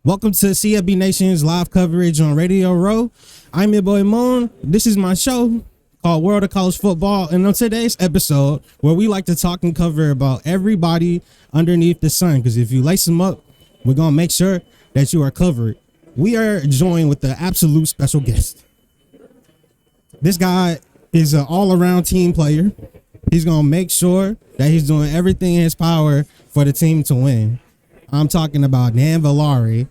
Welcome to CFB Nation's live coverage on Radio Row. I'm your boy Moon. This is my show called World of College Football. And on today's episode, where we like to talk and cover about everybody underneath the sun, because if you lace them up, we're going to make sure that you are covered. We are joined with the absolute special guest. This guy is an all-around team player. He's going to make sure that he's doing everything in his power for the team to win. I'm talking about Dan Villari.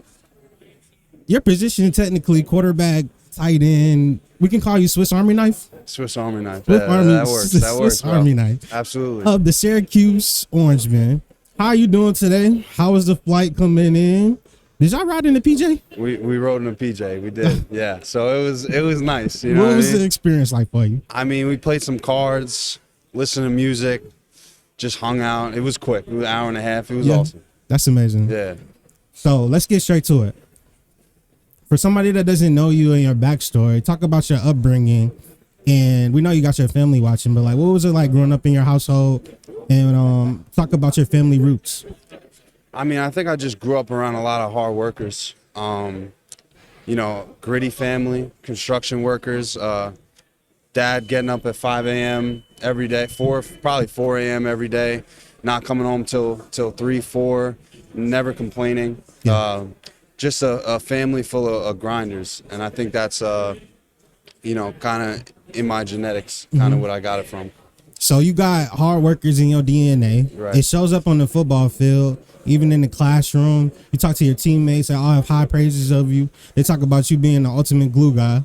Your position, technically, quarterback, tight end. We can call you Swiss Army knife. Swiss Army knife. Swiss Army, that works. That works. Swiss Army knife. Absolutely. Of the Syracuse Orange Man. How are you doing today? How was the flight coming in? Did y'all ride in the PJ? We rode in a PJ. We did. Yeah. So it was nice. You know what was the experience like for you? I mean, we played some cards, listened to music, just hung out. It was quick. It was an hour and a half. It was awesome. That's amazing. Yeah. So let's get straight to it. For somebody that doesn't know you and your backstory, talk about your upbringing. And we know you got your family watching, but like, what was it like growing up in your household? And talk about your family roots. I mean, I think I just grew up around a lot of hard workers. You know, gritty family, construction workers. Dad getting up at 5 a.m. every day, probably 4 a.m. every day. Not coming home till 3, 4, never complaining. Yeah. Just a family full of grinders, and I think that's you know, kind of in my genetics, kind of what I got it from. So you got hard workers in your DNA. Right. It shows up on the football field, even in the classroom. You talk to your teammates, they all have high praises of you. They talk about you being the ultimate glue guy.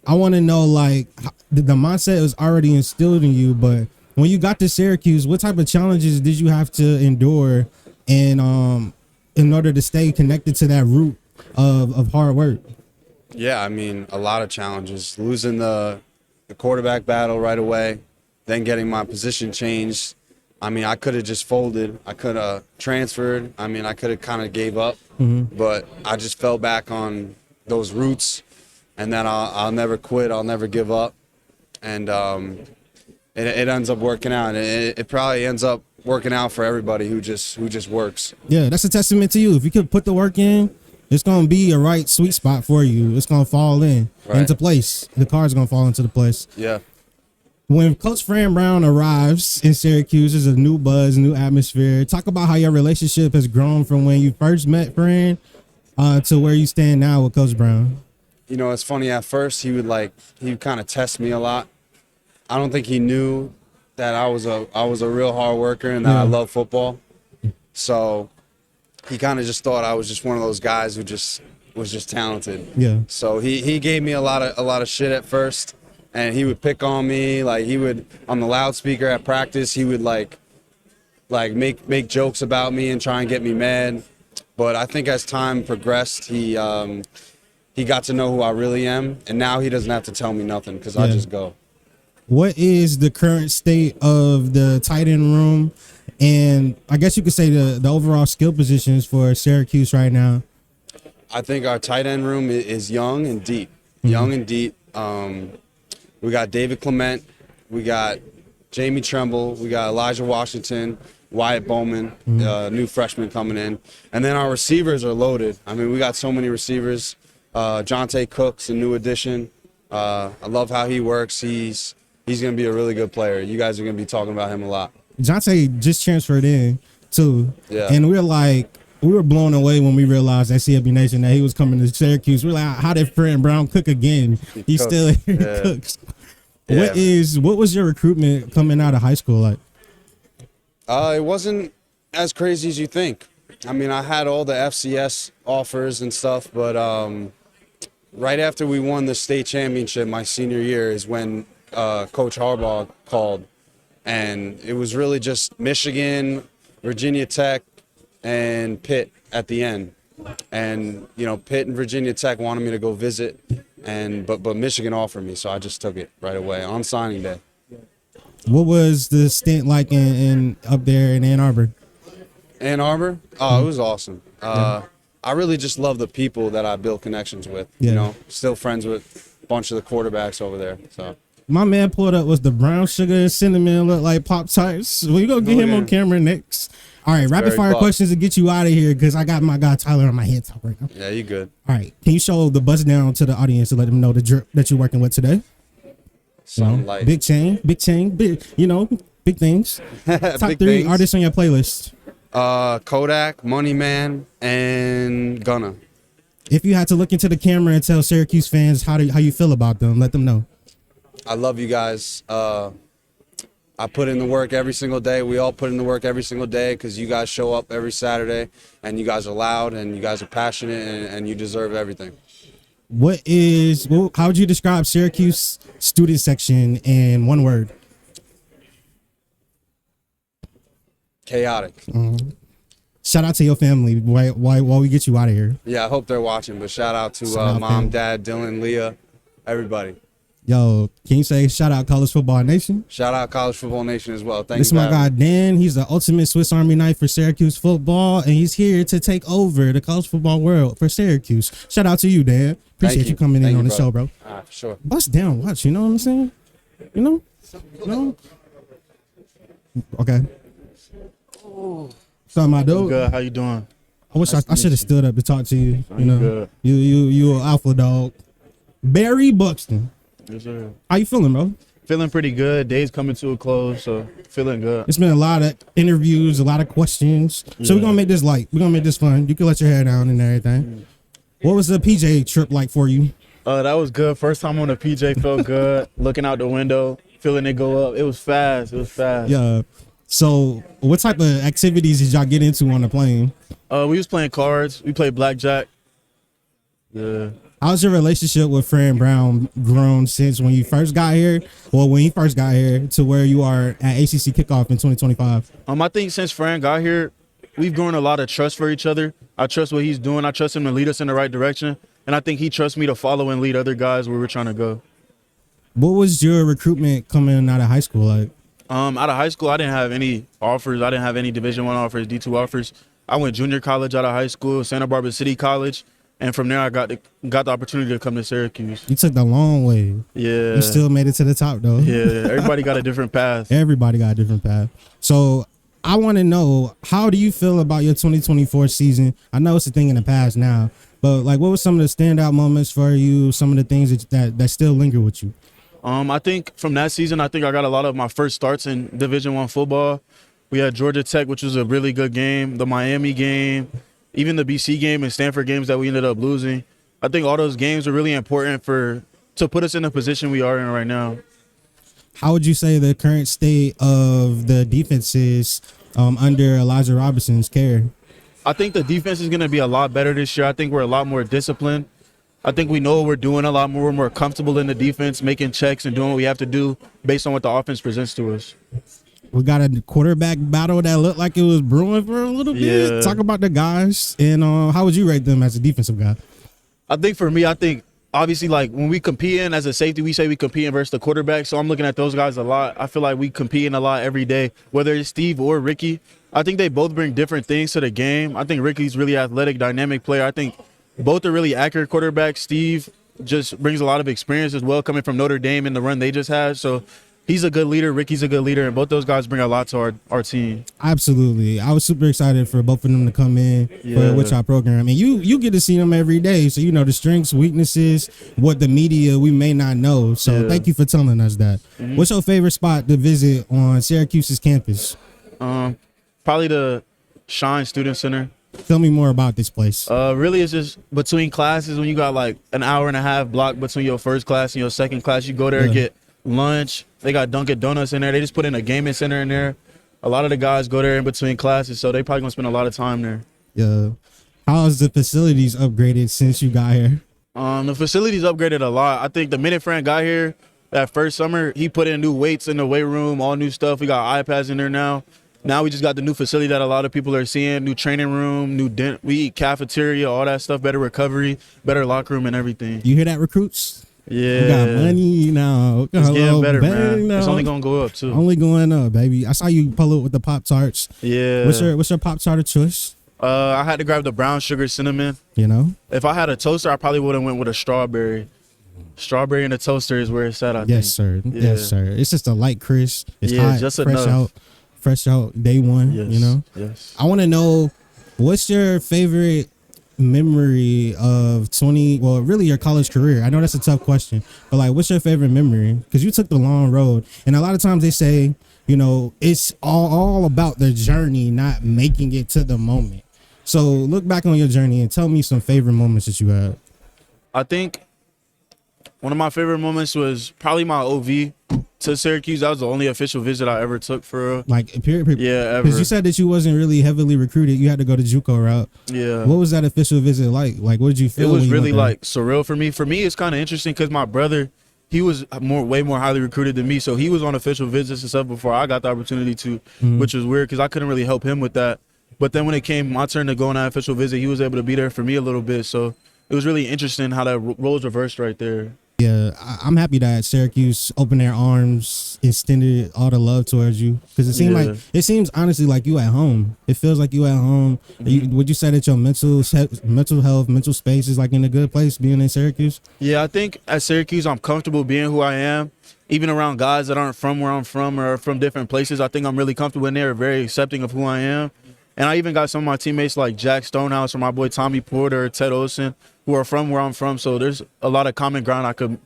I want to know, like, the mindset was already instilled in you, but when you got to Syracuse, what type of challenges did you have to endure and in order to stay connected to that root of hard work? Yeah, I mean, a lot of challenges. Losing the quarterback battle right away, then getting my position changed. I mean, I could have just folded. I could have transferred. I mean, I could have kind of gave up. But I just fell back on those roots, and then I'll never quit. I'll never give up. And it ends up working out. It probably ends up working out for everybody who just works. Yeah, that's a testament to you. If you could put the work in, it's going to be a right sweet spot for you. It's going to fall into place. The card's going to fall into the place. Yeah. When Coach Fran Brown arrives in Syracuse, there's a new buzz, new atmosphere. Talk about how your relationship has grown from when you first met Fran to where you stand now with Coach Brown. You know, it's funny. At first, he would kind of test me a lot. I don't think he knew that I was a real hard worker and that I love football. So he kind of just thought I was just one of those guys who was just talented. Yeah. So he gave me a lot of shit at first, and he would pick on me. Like, he would, on the loudspeaker at practice, he would like make jokes about me and try and get me mad. But I think as time progressed, he got to know who I really am, and now he doesn't have to tell me nothing because I just go. What is the current state of the tight end room, and I guess you could say the overall skill positions for Syracuse right now? I think our tight end room is young and deep. Young and deep. We got David Clement. We got Jamie Tremble. We got Elijah Washington, Wyatt Bowman, new freshman coming in. And then our receivers are loaded. I mean, we got so many receivers. Jonte Cook's a new addition. I love how he works. He's going to be a really good player. You guys are going to be talking about him a lot. Jonte just transferred in, too. Yeah. And we were blown away when we realized at CFB Nation that he was coming to Syracuse. We're like, how did Fran Brown cook again? He still cooks. Yeah. What was your recruitment coming out of high school like? It wasn't as crazy as you think. I mean, I had all the FCS offers and stuff, but right after we won the state championship my senior year is when Coach Harbaugh called, and it was really just Michigan, Virginia Tech, and Pitt at the end. And you know, Pitt and Virginia Tech wanted me to go visit, but Michigan offered me, so I just took it right away on signing day. What was the stint like in up there in Ann Arbor? Ann Arbor? Oh, it was awesome. I really just love the people that I built connections with. You know, still friends with a bunch of the quarterbacks over there. So my man pulled up was the brown sugar and cinnamon look like Pop Tarts. We gonna get him on camera next. All right, rapid fire questions to get you out of here because I got my guy Tyler on my head top right now. Yeah, you good. All right, can you show the bust down to the audience to let them know the drip that you're working with today? Something like big chain, big things. Top Big 3 things. artists on your playlist. Kodak, Money Man, and Gunna. If you had to look into the camera and tell Syracuse fans how you feel about them, let them know. I love you guys. I put in the work every single day. We all put in the work every single day because you guys show up every Saturday, and you guys are loud, and you guys are passionate, and you deserve everything. How would you describe Syracuse student section in one word? Chaotic. Shout out to your family while we get you out of here. Yeah, I hope they're watching, but shout out to Shout out Mom, family. Dad, Dylan, Leah, everybody. Yo, can you say shout out College Football Nation? Shout out College Football Nation as well. Thank This is you. my guy Dan. He's the ultimate Swiss Army knife for Syracuse football, and he's here to take over the college football world for Syracuse. Shout out to you, Dan. Appreciate you coming in on the show, bro. For sure. Bust down, watch. You know what I'm saying? You know? No. Okay. What's up, my dude? Good. How you doing? I wish I should have stood up to talk to you. You know, good. you an alpha dog. Barry Buxton. Yes, sir. How you feeling, bro? Feeling pretty good. Day's coming to a close, so feeling good. It's been a lot of interviews, a lot of questions. So we're gonna make this light. We're gonna make this fun. You can let your hair down and everything. What was the PJ trip like for you? That was good. First time on a PJ, felt good. Looking out the window, feeling it go up. It was fast. Yeah. So what type of activities did y'all get into on the plane? We was playing cards. We played blackjack. Yeah. How's your relationship with Fran Brown grown since when you first got here, or when he first got here, to where you are at ACC Kickoff in 2025? I think since Fran got here, we've grown a lot of trust for each other. I trust what he's doing. I trust him to lead us in the right direction. And I think he trusts me to follow and lead other guys where we're trying to go. What was your recruitment coming out of high school like? Out of high school, I didn't have any offers. I didn't have any Division I offers, D2 offers. I went junior college out of high school, Santa Barbara City College. And from there, I got the opportunity to come to Syracuse. You took the long way. Yeah. You still made it to the top, though. Yeah, everybody got a different path. Everybody got a different path. So I want to know, how do you feel about your 2024 season? I know it's a thing in the past now, but like, what were some of the standout moments for you? Some of the things that still linger with you? I think from that season, I think I got a lot of my first starts in Division I football. We had Georgia Tech, which was a really good game, the Miami game, even the BC game and Stanford games that we ended up losing. I think all those games are really important to put us in the position we are in right now. How would you say the current state of the defense is under Elijah Robinson's care? I think the defense is going to be a lot better this year. I think we're a lot more disciplined. I think we know what we're doing a lot more. We're more comfortable in the defense, making checks and doing what we have to do based on what the offense presents to us. We got a quarterback battle that looked like it was brewing for a little bit. Yeah. Talk about the guys, and how would you rate them as a defensive guy? I think for me, obviously, like when we compete in as a safety, we say we compete in versus the quarterback. So I'm looking at those guys a lot. I feel like we compete in a lot every day, whether it's Steve or Rickie. I think they both bring different things to the game. I think Rickie's really athletic, dynamic player. I think both are really accurate quarterbacks. Steve just brings a lot of experience as well, coming from Notre Dame and the run they just had. So he's a good leader. Rickie's a good leader, and both those guys bring a lot to our team. Absolutely. I was super excited for both of them to come in with our program. And you get to see them every day. So, you know, the strengths, weaknesses, what the media we may not know. So thank you for telling us that. Mm-hmm. What's your favorite spot to visit on Syracuse's campus? Probably the Shine Student Center. Tell me more about this place. Really, it's just between classes when you got like an hour and a half block between your first class and your second class. You go there and get lunch. They got Dunkin' Donuts in there. They just put in a gaming center in there. A lot of the guys go there in between classes, so they probably gonna spend a lot of time there. Yeah. How's the facilities upgraded since you got here? The facilities upgraded a lot. I think the minute Fran got here that first summer, he put in new weights in the weight room, all new stuff. We got iPads in there now. Now we just got the new facility that a lot of people are seeing, new training room, we eat cafeteria, all that stuff, better recovery, better locker room and everything. You hear that, recruits? Yeah. We got money now. It's getting better, man. Now. It's only going to go up, too. Only going up, baby. I saw you pull it with the Pop-Tarts. Yeah. What's your Pop-Tart of choice? I had to grab the brown sugar cinnamon. You know? If I had a toaster, I probably would have went with a strawberry. Strawberry in the toaster is where it's at, I think. Yes, sir. Yeah. Yes, sir. It's just a light crisp. It's hot, just fresh enough. out. fresh out day one. Yes. You know. Yes. I want to know, what's your favorite memory of really your college career? I know that's a tough question, but like, what's your favorite memory? Because you took the long road, and a lot of times they say, you know, it's all about the journey, not making it to the moment. So look back on your journey and tell me some favorite moments that you had. I think one of my favorite moments was probably my OV to Syracuse. That was the only official visit I ever took for real. Like, period. Yeah, ever. Because you said that you wasn't really heavily recruited. You had to go to JUCO route. Yeah. What was that official visit like? Like, what did you feel? It was when you really went there? like surreal for me. For me, it's kind of interesting because my brother, he was way more highly recruited than me. So he was on official visits and stuff before I got the opportunity to, which was weird because I couldn't really help him with that. But then when it came my turn to go on that official visit, he was able to be there for me a little bit. So it was really interesting how that roles reversed right there. Yeah, I'm happy that Syracuse opened their arms, extended all the love towards you, because it seems honestly like you at home. It feels like you at home. Would you say that your mental health, mental space is like in a good place being in Syracuse? Yeah, I think at Syracuse I'm comfortable being who I am, even around guys that aren't from where I'm from or from different places. I think I'm really comfortable in there, very accepting of who I am. And I even got some of my teammates like Jack Stonehouse or my boy Tommy Porter or Ted Olsen who are from where I'm from. So there's a lot of common ground I could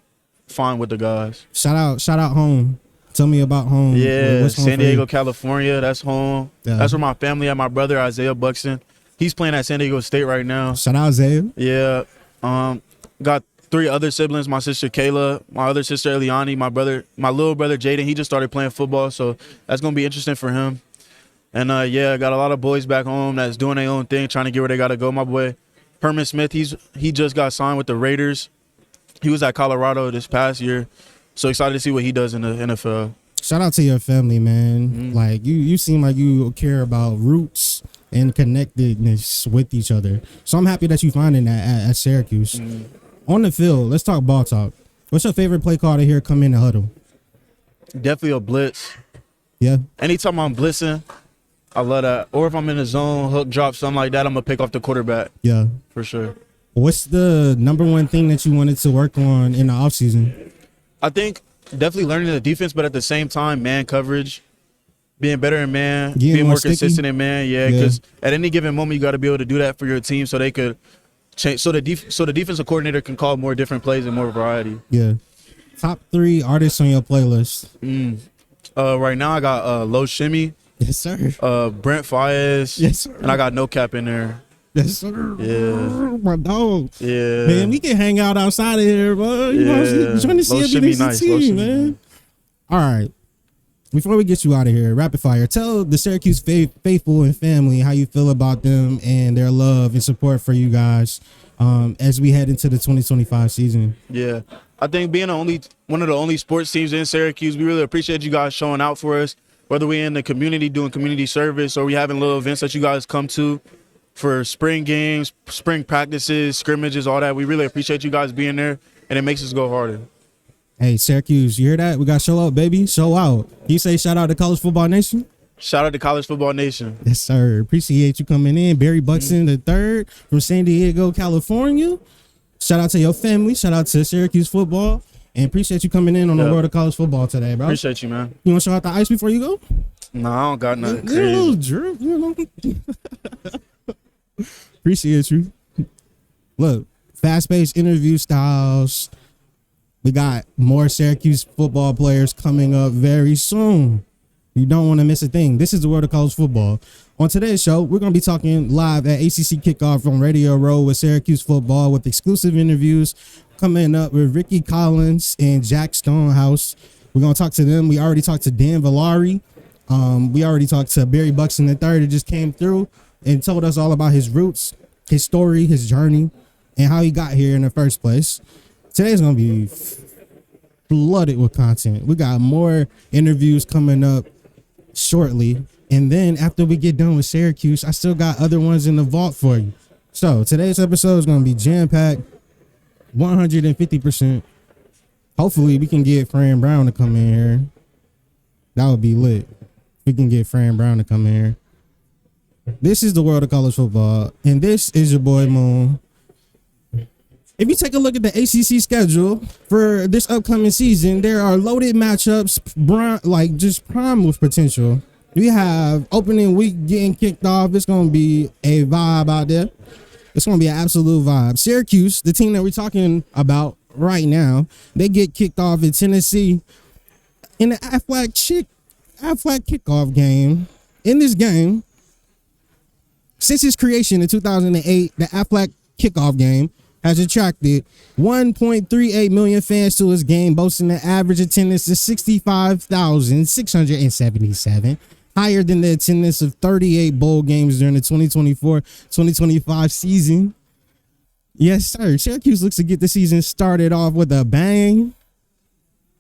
find with the guys. Shout out home. Tell me about home. Yeah, What's home San for you? Diego, California. That's home. Yeah. That's where my family at. My brother Isaiah Buxton. He's playing at San Diego State right now. Shout out Zay. Yeah. Got 3 other siblings. My sister Kayla, my other sister Eliani, my little brother Jaden. He just started playing football, so that's gonna be interesting for him. And yeah, I got a lot of boys back home that's doing their own thing, trying to get where they gotta go. My boy Herman Smith, he just got signed with the Raiders. He was at Colorado this past year. So excited to see what he does in the NFL. Shout out to your family, man. Like you seem like you care about roots and connectedness with each other. So I'm happy that you finding that at Syracuse. On the field, let's talk ball talk. What's your favorite play call to hear come in the huddle? Definitely a blitz. Yeah. Anytime I'm blitzing, I love that. Or if I'm in the zone, hook drop, something like that, I'm going to pick off the quarterback. Yeah. For sure. What's the number one thing that you wanted to work on in the offseason? I think definitely learning the defense, but at the same time, man coverage, being better in man, being more consistent in man. Yeah, because at any given moment, you got to be able to do that for your team so they could change. So the defensive coordinator can call more different plays and more variety. Yeah. Top 3 artists on your playlist. Right now, I got Low Shimmy. Yes, sir. Brent Fayez. Yes, sir. And I got No Cap in there. Yes, sir. Yeah. My dog. Yeah. Man, we can hang out outside of here, bro. You know, trying to see everything's a team, man. All right. Before we get you out of here, rapid fire, tell the Syracuse faithful and family how you feel about them and their love and support for you guys as we head into the 2025 season. Yeah. I think being one of the only sports teams in Syracuse, we really appreciate you guys showing out for us. Whether we're in the community doing community service or we having little events that you guys come to for spring games, spring practices, scrimmages, all that. We really appreciate you guys being there, and it makes us go harder. Hey, Syracuse, you hear that? We got show out, baby. Show out. You say shout out to College Football Nation? Shout out to College Football Nation. Yes, sir. Appreciate you coming in. Barry Buxton III from San Diego, California. Shout out to your family. Shout out to Syracuse football. And appreciate you coming in on the World of College Football today, bro. Appreciate you, man. You want to show out the ice before you go? No, I don't got nothing A little crazy. drip, you know. Appreciate you. Look, fast-paced interview styles. We got more Syracuse football players coming up very soon. You don't want to miss a thing. This is the World of College Football. On today's show, we're going to be talking live at ACC Kickoff on Radio Wrld with Syracuse football with exclusive interviews coming up with Rickie Collins and Jack Stonehouse. We're going to talk to them. We already talked to Dan Villari. We already talked to Barry Buxton III that just came through and told us all about his roots, his story, his journey, and how he got here in the first place. Today's going to be flooded with content. We got more interviews coming up shortly. And then after we get done with Syracuse, I still got other ones in the vault for you. So today's episode is going to be jam-packed, 150%. Hopefully we can get Fran Brown to come in here. That would be lit. We can get Fran Brown to come in here. This is the World of College Football, and this is your boy Moon. If you take a look at the ACC schedule for this upcoming season, there are loaded matchups, like just prime with potential. We have opening week getting kicked off. It's going to be a vibe out there. It's going to be an absolute vibe. Syracuse, the team that we're talking about right now, they get kicked off in Tennessee in the Aflac kickoff game. In this game, since its creation in 2008, the Aflac kickoff game has attracted 1.38 million fans to its game, boasting an average attendance of 65,677, higher than the attendance of 38 bowl games during the 2024-2025 season. Yes, sir. Syracuse looks to get the season started off with a bang,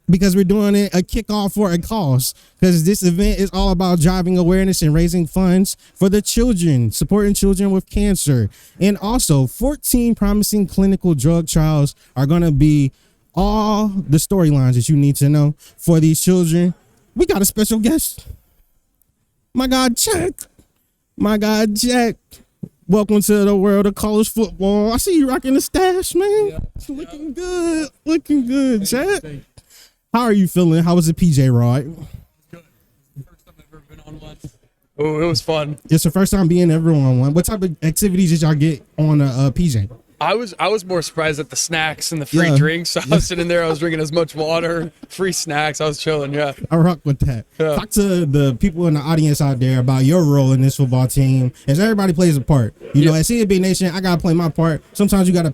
because we're doing it a kickoff for a cause, because this event is all about driving awareness and raising funds for the children, supporting children with cancer. And also 14 promising clinical drug trials are going to be all the storylines that you need to know for these children. We got a special guest. My God, Jack. Welcome to the world of college football. I see you rocking the stash, man. Yeah. Looking good, Jack. How are you feeling? How was the PJ ride? Good. First time I've ever been on one. Oh, it was fun. It's the first time being ever on one. What type of activities did y'all get on a PJ? I was more surprised at the snacks and the free drinks. So I was sitting there, I was drinking as much water, free snacks. I was chilling, yeah. I rock with that. Yeah. Talk to the people in the audience out there about your role in this football team, as everybody plays a part. You know, at CB Nation, I got to play my part. Sometimes you got to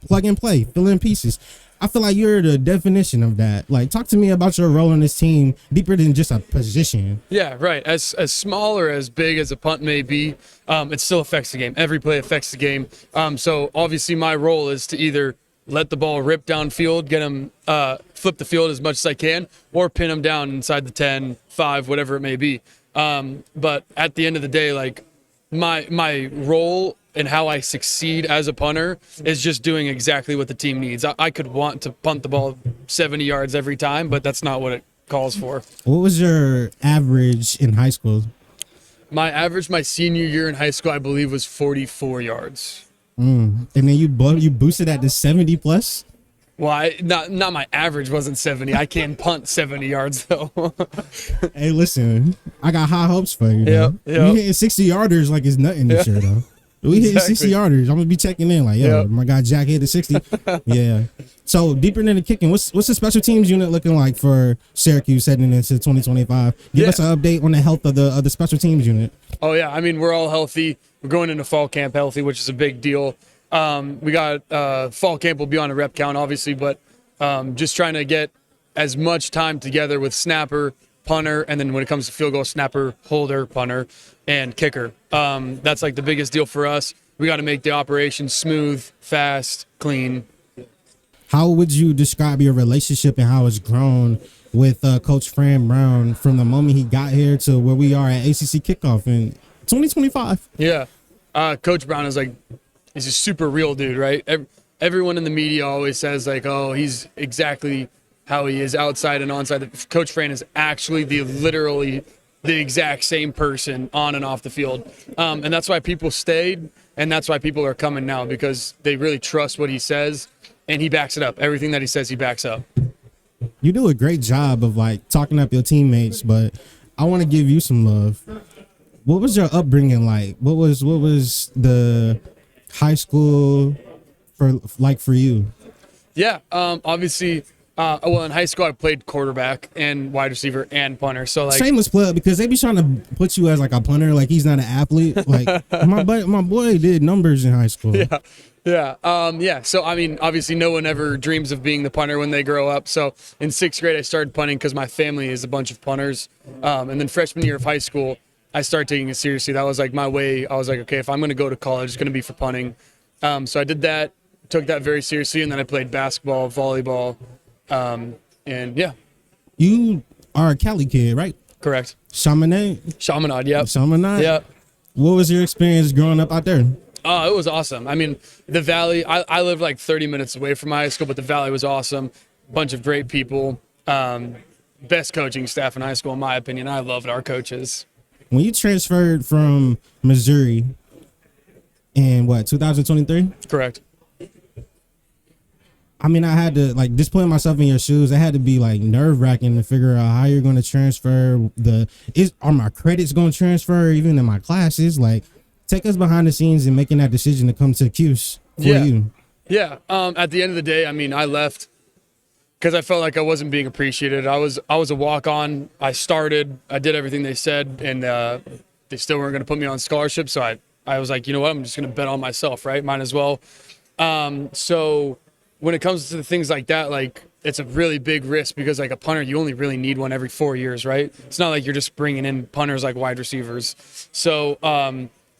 plug and play, fill in pieces. I feel like you're the definition of that. Like, talk to me about your role in this team, deeper than just a position. Yeah, right. As small or as big as a punt may be, it still affects the game. Every play affects the game. So obviously my role is to either let the ball rip downfield, get him flip the field as much as I can, or pin him down inside the 10, 5, whatever it may be. But at the end of the day, like my role and how I succeed as a punter is just doing exactly what the team needs. I could want to punt the ball 70 yards every time, but that's not what it calls for. What was your average in high school? My average my senior year in high school, I believe, was 44 yards. And then you boosted that to 70 plus? Well, not my average wasn't 70. I can punt 70 yards, though. Hey, listen, I got high hopes for you. Yep. You hitting 60 yarders like it's nothing this year, though. We hit 60 yarders. I'm gonna be checking in like, yo, my guy Jack hit the 60. Yeah. So deeper into the kicking, what's the special teams unit looking like for Syracuse heading into 2025? Give us an update on the health of the special teams unit. Oh yeah, I mean, we're all healthy. We're going into fall camp healthy, which is a big deal. We got fall camp will be on a rep count, obviously, but just trying to get as much time together with snapper, punter, and then when it comes to field goal, snapper, holder, punter, and kicker. That's like the biggest deal for us. We got to make the operation smooth, fast, clean. How would you describe your relationship and how it's grown with Coach Fran Brown from the moment he got here to where we are at ACC Kickoff in 2025? Yeah. Coach Brown is he's a super real dude, right? Everyone in the media always says like, oh, he's exactly how he is outside and onside. Coach Fran is actually literally the exact same person on and off the field. And that's why people stayed, and that's why people are coming now, because they really trust what he says, and he backs it up. Everything that he says, he backs up. You do a great job of like talking up your teammates, but I want to give you some love. What was your upbringing like? What was the high school for you? Yeah, obviously, well, in high school I played quarterback and wide receiver and punter. So like, shameless plug, because they be trying to put you as like a punter, like he's not an athlete. Like my boy did numbers in high school. Yeah. So I mean, obviously, no one ever dreams of being the punter when they grow up. So in 6th grade, I started punting because my family is a bunch of punters. And then freshman year of high school, I started taking it seriously. That was like my way. I was like, okay, if I'm going to go to college, it's going to be for punting. So I did that, took that very seriously, and then I played basketball, volleyball. And yeah. You are a Cali kid, right? Correct. Chaminade? Chaminade, yep. Chaminade? Yep. What was your experience growing up out there? Oh, it was awesome. I mean, the Valley, I lived like 30 minutes away from my high school, but the Valley was awesome. Bunch of great people. Best coaching staff in high school, in my opinion. I loved our coaches. When you transferred from Missouri in 2023? Correct. I mean, I had to like just putting myself in your shoes. It had to be like nerve wracking to figure out how you're going to transfer. Are my credits going to transfer even in my classes? Like, take us behind the scenes and making that decision to come to the Q's for you. Yeah. At the end of the day, I mean, I left because I felt like I wasn't being appreciated. I was a walk on. I did everything they said, and they still weren't going to put me on scholarship. So I was like, you know what? I'm just going to bet on myself, right? Might as well. So when it comes to things like that, like it's a really big risk because like a punter, you only really need one every 4 years, right? It's not like you're just bringing in punters like wide receivers. So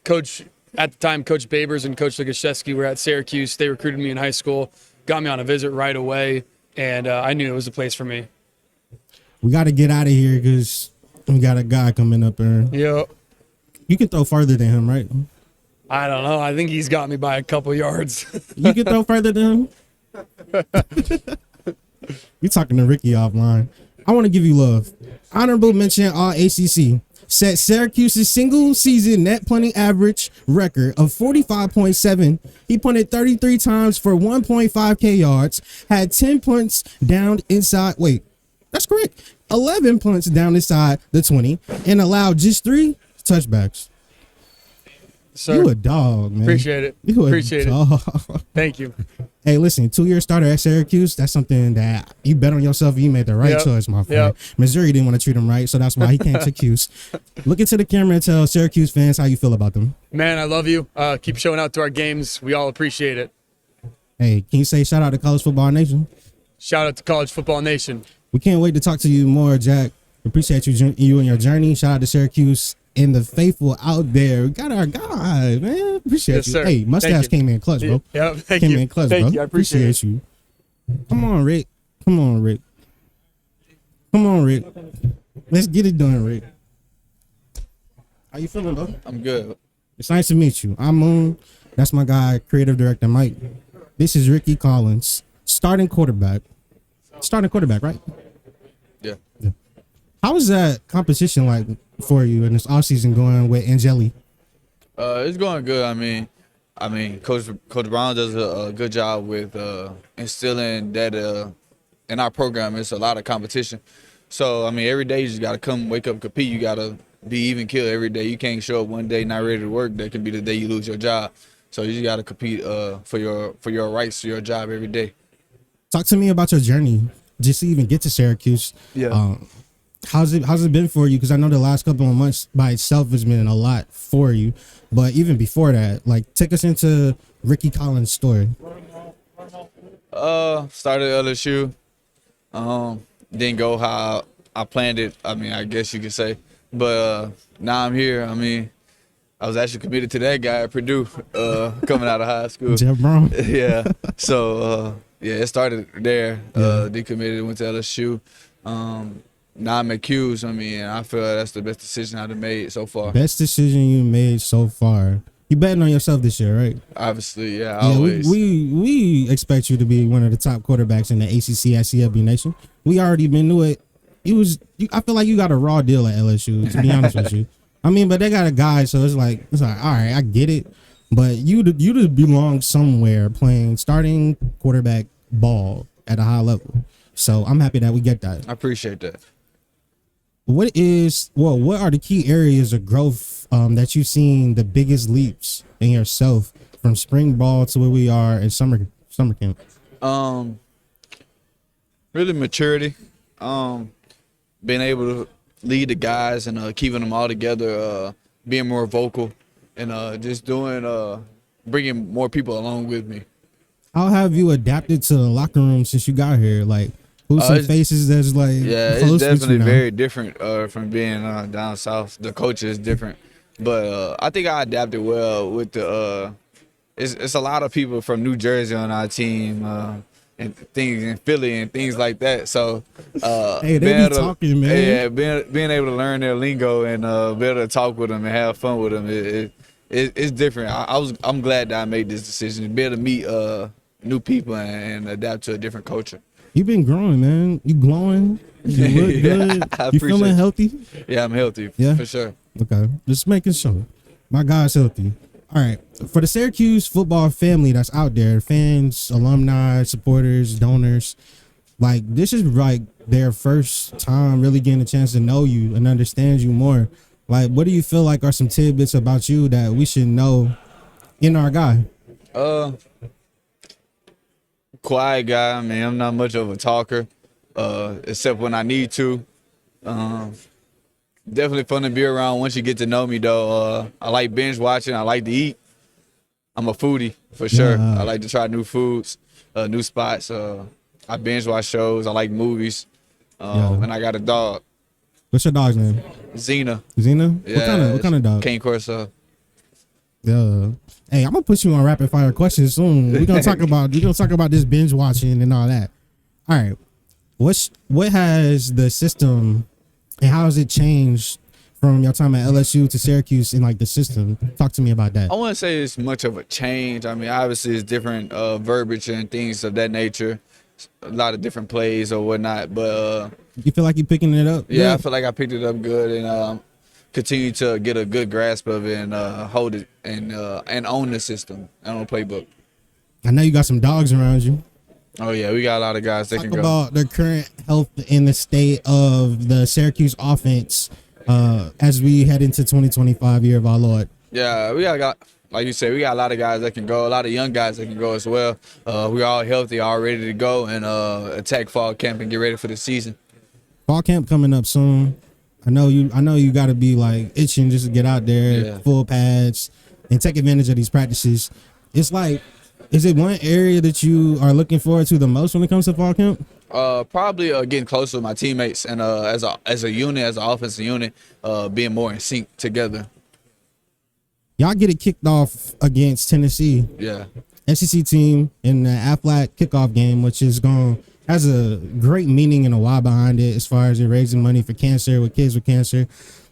Coach Babers and Coach Lukaszewski were at Syracuse. They recruited me in high school, got me on a visit right away, and I knew it was the place for me. We got to get out of here because we got a guy coming up there. Yep. You can throw farther than him, right? I don't know. I think he's got me by a couple yards. You can throw further than him? You talking to Rickie offline. I want to give you love. Honorable mention all ACC. Set Syracuse's single season net punting average record of 45.7. He punted 33 times for 1.5K yards, had 10 punts down inside. Wait, that's correct. 11 punts down inside the 20 and allowed just 3 touchbacks. Sir, you a dog, man. Appreciate it. You appreciate dog. It. Thank you. Hey, listen, 2-year starter at Syracuse, that's something that you bet on yourself. You made the right choice, my friend. Missouri didn't want to treat him right, so that's why he came to Cuse. Look into the camera and tell Syracuse fans how you feel about them. Man, I love you. Keep showing out to our games. We all appreciate it. Hey, can you say shout out to College Football Nation? Shout out to College Football Nation. We can't wait to talk to you more, Jack. Appreciate you and your journey. Shout out to Syracuse and the faithful out there. We got our guy, man. Appreciate yes, you. Sir. Hey, mustache came in clutch, bro. Yeah, thank came you. in clutch, thank bro. You. I appreciate you. Come on, Rick. Come on, Rick. Come on, Rick. Let's get it done, Rick. How you feeling, bro? I'm good. It's nice to meet you. I'm Moon. That's my guy, creative director Mike. This is Rickie Collins, starting quarterback. Starting quarterback, right? Yeah. How is that competition like for you in this offseason going with Angeli? It's going good. I mean, Coach Brown does a good job with instilling that in our program. It's a lot of competition. So I mean, every day you just gotta come, wake up, compete. You gotta be even kill every day. You can't show up one day not ready to work. That can be the day you lose your job. So you just gotta compete for your rights to your job every day. Talk to me about your journey just to even get to Syracuse. Yeah. How's it been for you? Because I know the last couple of months by itself has been a lot for you. But even before that, like, take us into Rickie Collins' story. Started at LSU. Didn't go how I planned it. I mean, I guess you could say. But now I'm here. I mean, I was actually committed to that guy at Purdue coming out of high school. Jeff Brown. Yeah. So, it started there. Decommitted, went to LSU. Now I'm at Q's. I mean, I feel that's the best decision I've made so far. Best decision you made so far. You betting on yourself this year, right? Obviously, yeah, always. We expect you to be one of the top quarterbacks in the ACC at CFB Nation. We already been to it. I feel like you got a raw deal at LSU, to be honest with you. I mean, but they got a guy, so it's like, all right, I get it. But you just belong somewhere playing starting quarterback ball at a high level. So I'm happy that we get that. I appreciate that. What are the key areas of growth that you've seen the biggest leaps in yourself from spring ball to where we are in summer camp? Really maturity. Being able to lead the guys and keeping them all together, being more vocal, and just bringing more people along with me. How have you adapted to the locker room since you got here? Like, who's some faces that's like it's definitely very different from being down south. The culture is different, but I think I adapted well with the. It's a lot of people from New Jersey on our team and things in Philly and things like that. So hey, they be talking, man. Yeah, being able to learn their lingo and be able to talk with them and have fun with them, it's different. I'm glad that I made this decision to be able to meet new people and adapt to a different culture. You've been growing, man. You glowing. You look good. You feeling healthy? Yeah, I'm healthy. Yeah, for sure. Okay, just making sure. My guy's healthy. All right, for the Syracuse football family that's out there, fans, alumni, supporters, donors, like this is like their first time really getting a chance to know you and understand you more. Like, what do you feel like are some tidbits about you that we should know in our guy? Quiet guy. I mean, I'm not much of a talker, except when I need to. Definitely fun to be around once you get to know me, though. I like binge watching. I like to eat. I'm a foodie for sure. Yeah. I like to try new foods, new spots. I binge watch shows. I like movies. And I got a dog, What's your dog's name? Xena. Xena? Yeah, What kind of dog? Cane Corso. Yeah. Hey, I'm gonna put you on rapid fire questions soon. We're gonna talk about this binge watching and all that. All right. What has the system and how has it changed from your time at LSU to Syracuse in like the system? Talk to me about that. I wouldn't say it's much of a change. I mean, obviously it's different verbiage and things of that nature. A lot of different plays or whatnot, but You feel like you're picking it up? yeah, I good? feel like I picked it up good and continue to get a good grasp of it and hold it and own the system and own the playbook. I know you got some dogs around you. Oh yeah, we got a lot of guys that Talk can go. about the current health and the state of the Syracuse offense as we head into 2025 year of our Lord. Yeah, we got like you said, we got a lot of guys that can go, a lot of young guys that can go as well. We're all healthy, all ready to go and attack fall camp and get ready for the season. Fall camp coming up soon. I know you got to be like itching just to get out there, Yeah. full pads, and take advantage of these practices. It's like, is it one area that you are looking forward to the most when it comes to fall camp? Probably getting closer with my teammates and as a unit, as an offensive unit, being more in sync together. Y'all get it kicked off against Tennessee, Yeah. ACC team in the Aflac kickoff game, which has a great meaning and a why behind it as far as it raising money for cancer with kids with cancer.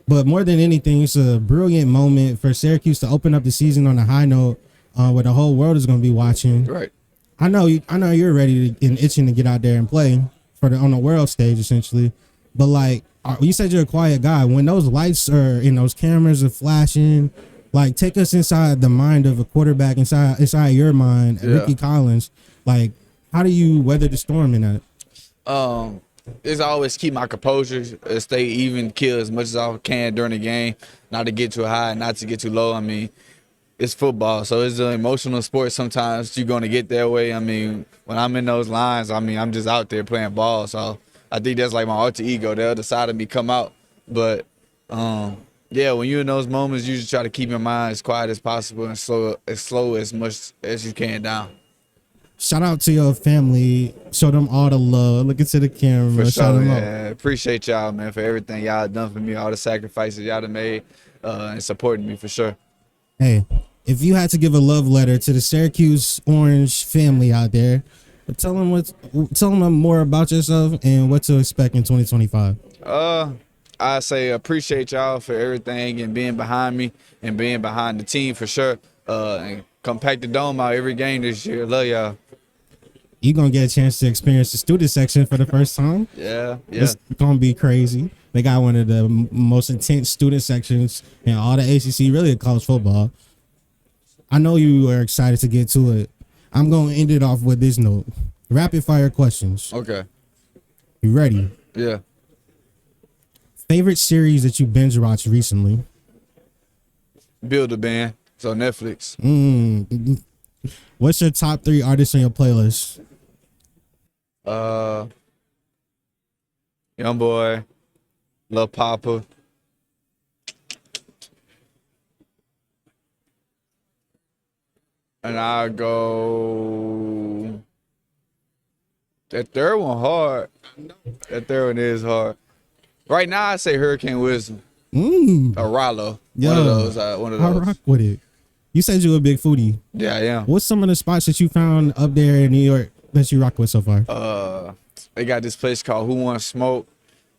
But more than anything, it's a brilliant moment for Syracuse to open up the season on a high note where the whole world is going to be watching. Right. I know you're ready and itching to get out there and play on the world stage essentially. But like you said, you're a quiet guy. When those lights are and those cameras are flashing, like take us inside the mind of a quarterback, inside your mind, Yeah. Rickie Collins. Like, how do you weather the storm in that? Is I always keep my composure, stay even, kill as much as I can during the game, not to get too high, not to get too low. I mean, it's football, so it's an emotional sport. Sometimes you're going to get that way. I mean, when I'm in those lines, I mean, I'm just out there playing ball. So I think that's like my alter ego. The other side of me come out. But, yeah, when you're in those moments, you just try to keep your mind as quiet as possible and slow as much as you can down. Shout out to your family. Show them all the love. Look into the camera. For Shout sure, them out. yeah. Appreciate y'all, man, for everything y'all done for me, all the sacrifices y'all done made and supporting me for sure. Hey, if you had to give a love letter to the Syracuse Orange family out there, tell them more about yourself and what to expect in 2025. I say appreciate y'all for everything and being behind me and being behind the team for sure. And come pack the dome out every game this year. Love y'all. You're going to get a chance to experience the student section for the first time. Yeah. It's going to be crazy. They got one of the most intense student sections in all the ACC, really in college football. I know you are excited to get to it. I'm going to end it off with this note. Rapid fire questions. Okay. You ready? Yeah. Favorite series that you binge watched recently? Build a Band. It's on Netflix. What's your top 3 artists on your playlist? Young Boy, Lil Papa. And I go. That third one hard. That third one is hard. Right now, I say Hurricane Wisdom or Rollo. One of those. One of I those. rock with it. You said you were a big foodie. Yeah, I am. What's some of the spots that you found up there in New York that you rock with so far? They got this place called Who Wants Smoke.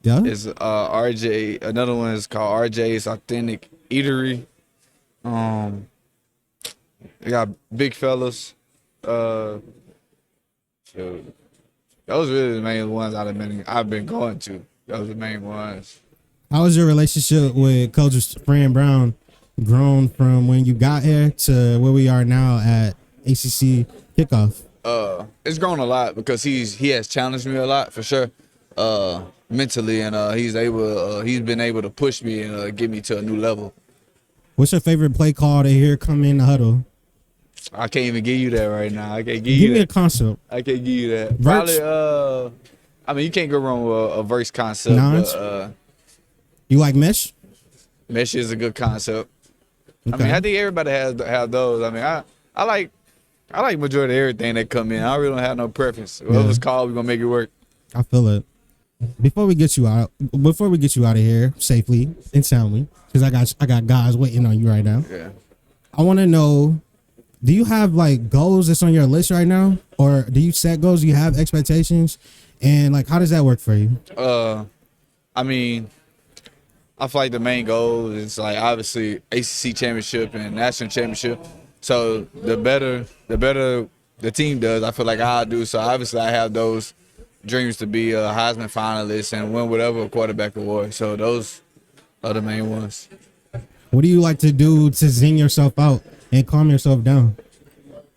Yeah. It's RJ. Another one is called RJ's Authentic Eatery. They got Big Fellas. Shoot. Those are really the main ones I've been going to. Those are the main ones. How was your relationship with Coach Fran Brown grown from when you got here to where we are now at ACC Kickoff? It's grown a lot because he has challenged me a lot for sure, mentally, and he's been able to push me and get me to a new level. What's your favorite play call to hear come in the huddle? I can't even give you that right now. I can't give Give you me a that. concept. I can't give you that. Verse? Probably, I mean, you can't go wrong with a verse concept. Nines? But, You like mesh? mesh is a good concept. Okay. I mean, I think everybody have those. I mean, I like majority of everything that come in. I really don't have no preference. Whatever's called, we're gonna make it work. I feel it. Before we get you out of here safely and soundly, because I got guys waiting on you right now. Yeah. I want to know, do you have like goals that's on your list right now, or do you set goals? Do you have expectations, and like how does that work for you? I mean, I feel like the main goal is like obviously ACC championship and national championship. So the better the team does, I feel like I do. So obviously I have those dreams to be a Heisman finalist and win whatever quarterback award. So those are the main ones. What do you like to do to zing yourself out and calm yourself down?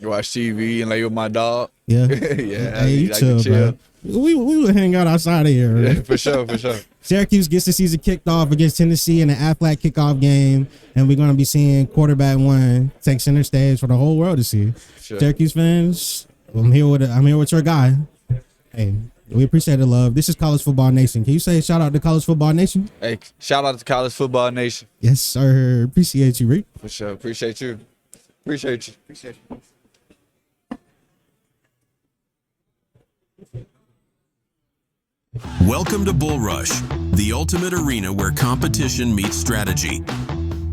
Watch TV and lay with my dog. Yeah, Yeah, Hey, you I chill, can bro. We would hang out outside of here. Yeah, Right? for sure. Syracuse gets the season kicked off against Tennessee in the AFLAC kickoff game, and we're going to be seeing quarterback one take center stage for the whole world to see. Sure. Syracuse fans, I'm here with your guy. Hey, we appreciate the love. This is College Football Nation. Can you say shout out to College Football Nation? Hey, shout out to College Football Nation. Yes, sir. Appreciate you, Rick. For sure. Appreciate you. Welcome to Bull Rush, the ultimate arena where competition meets strategy.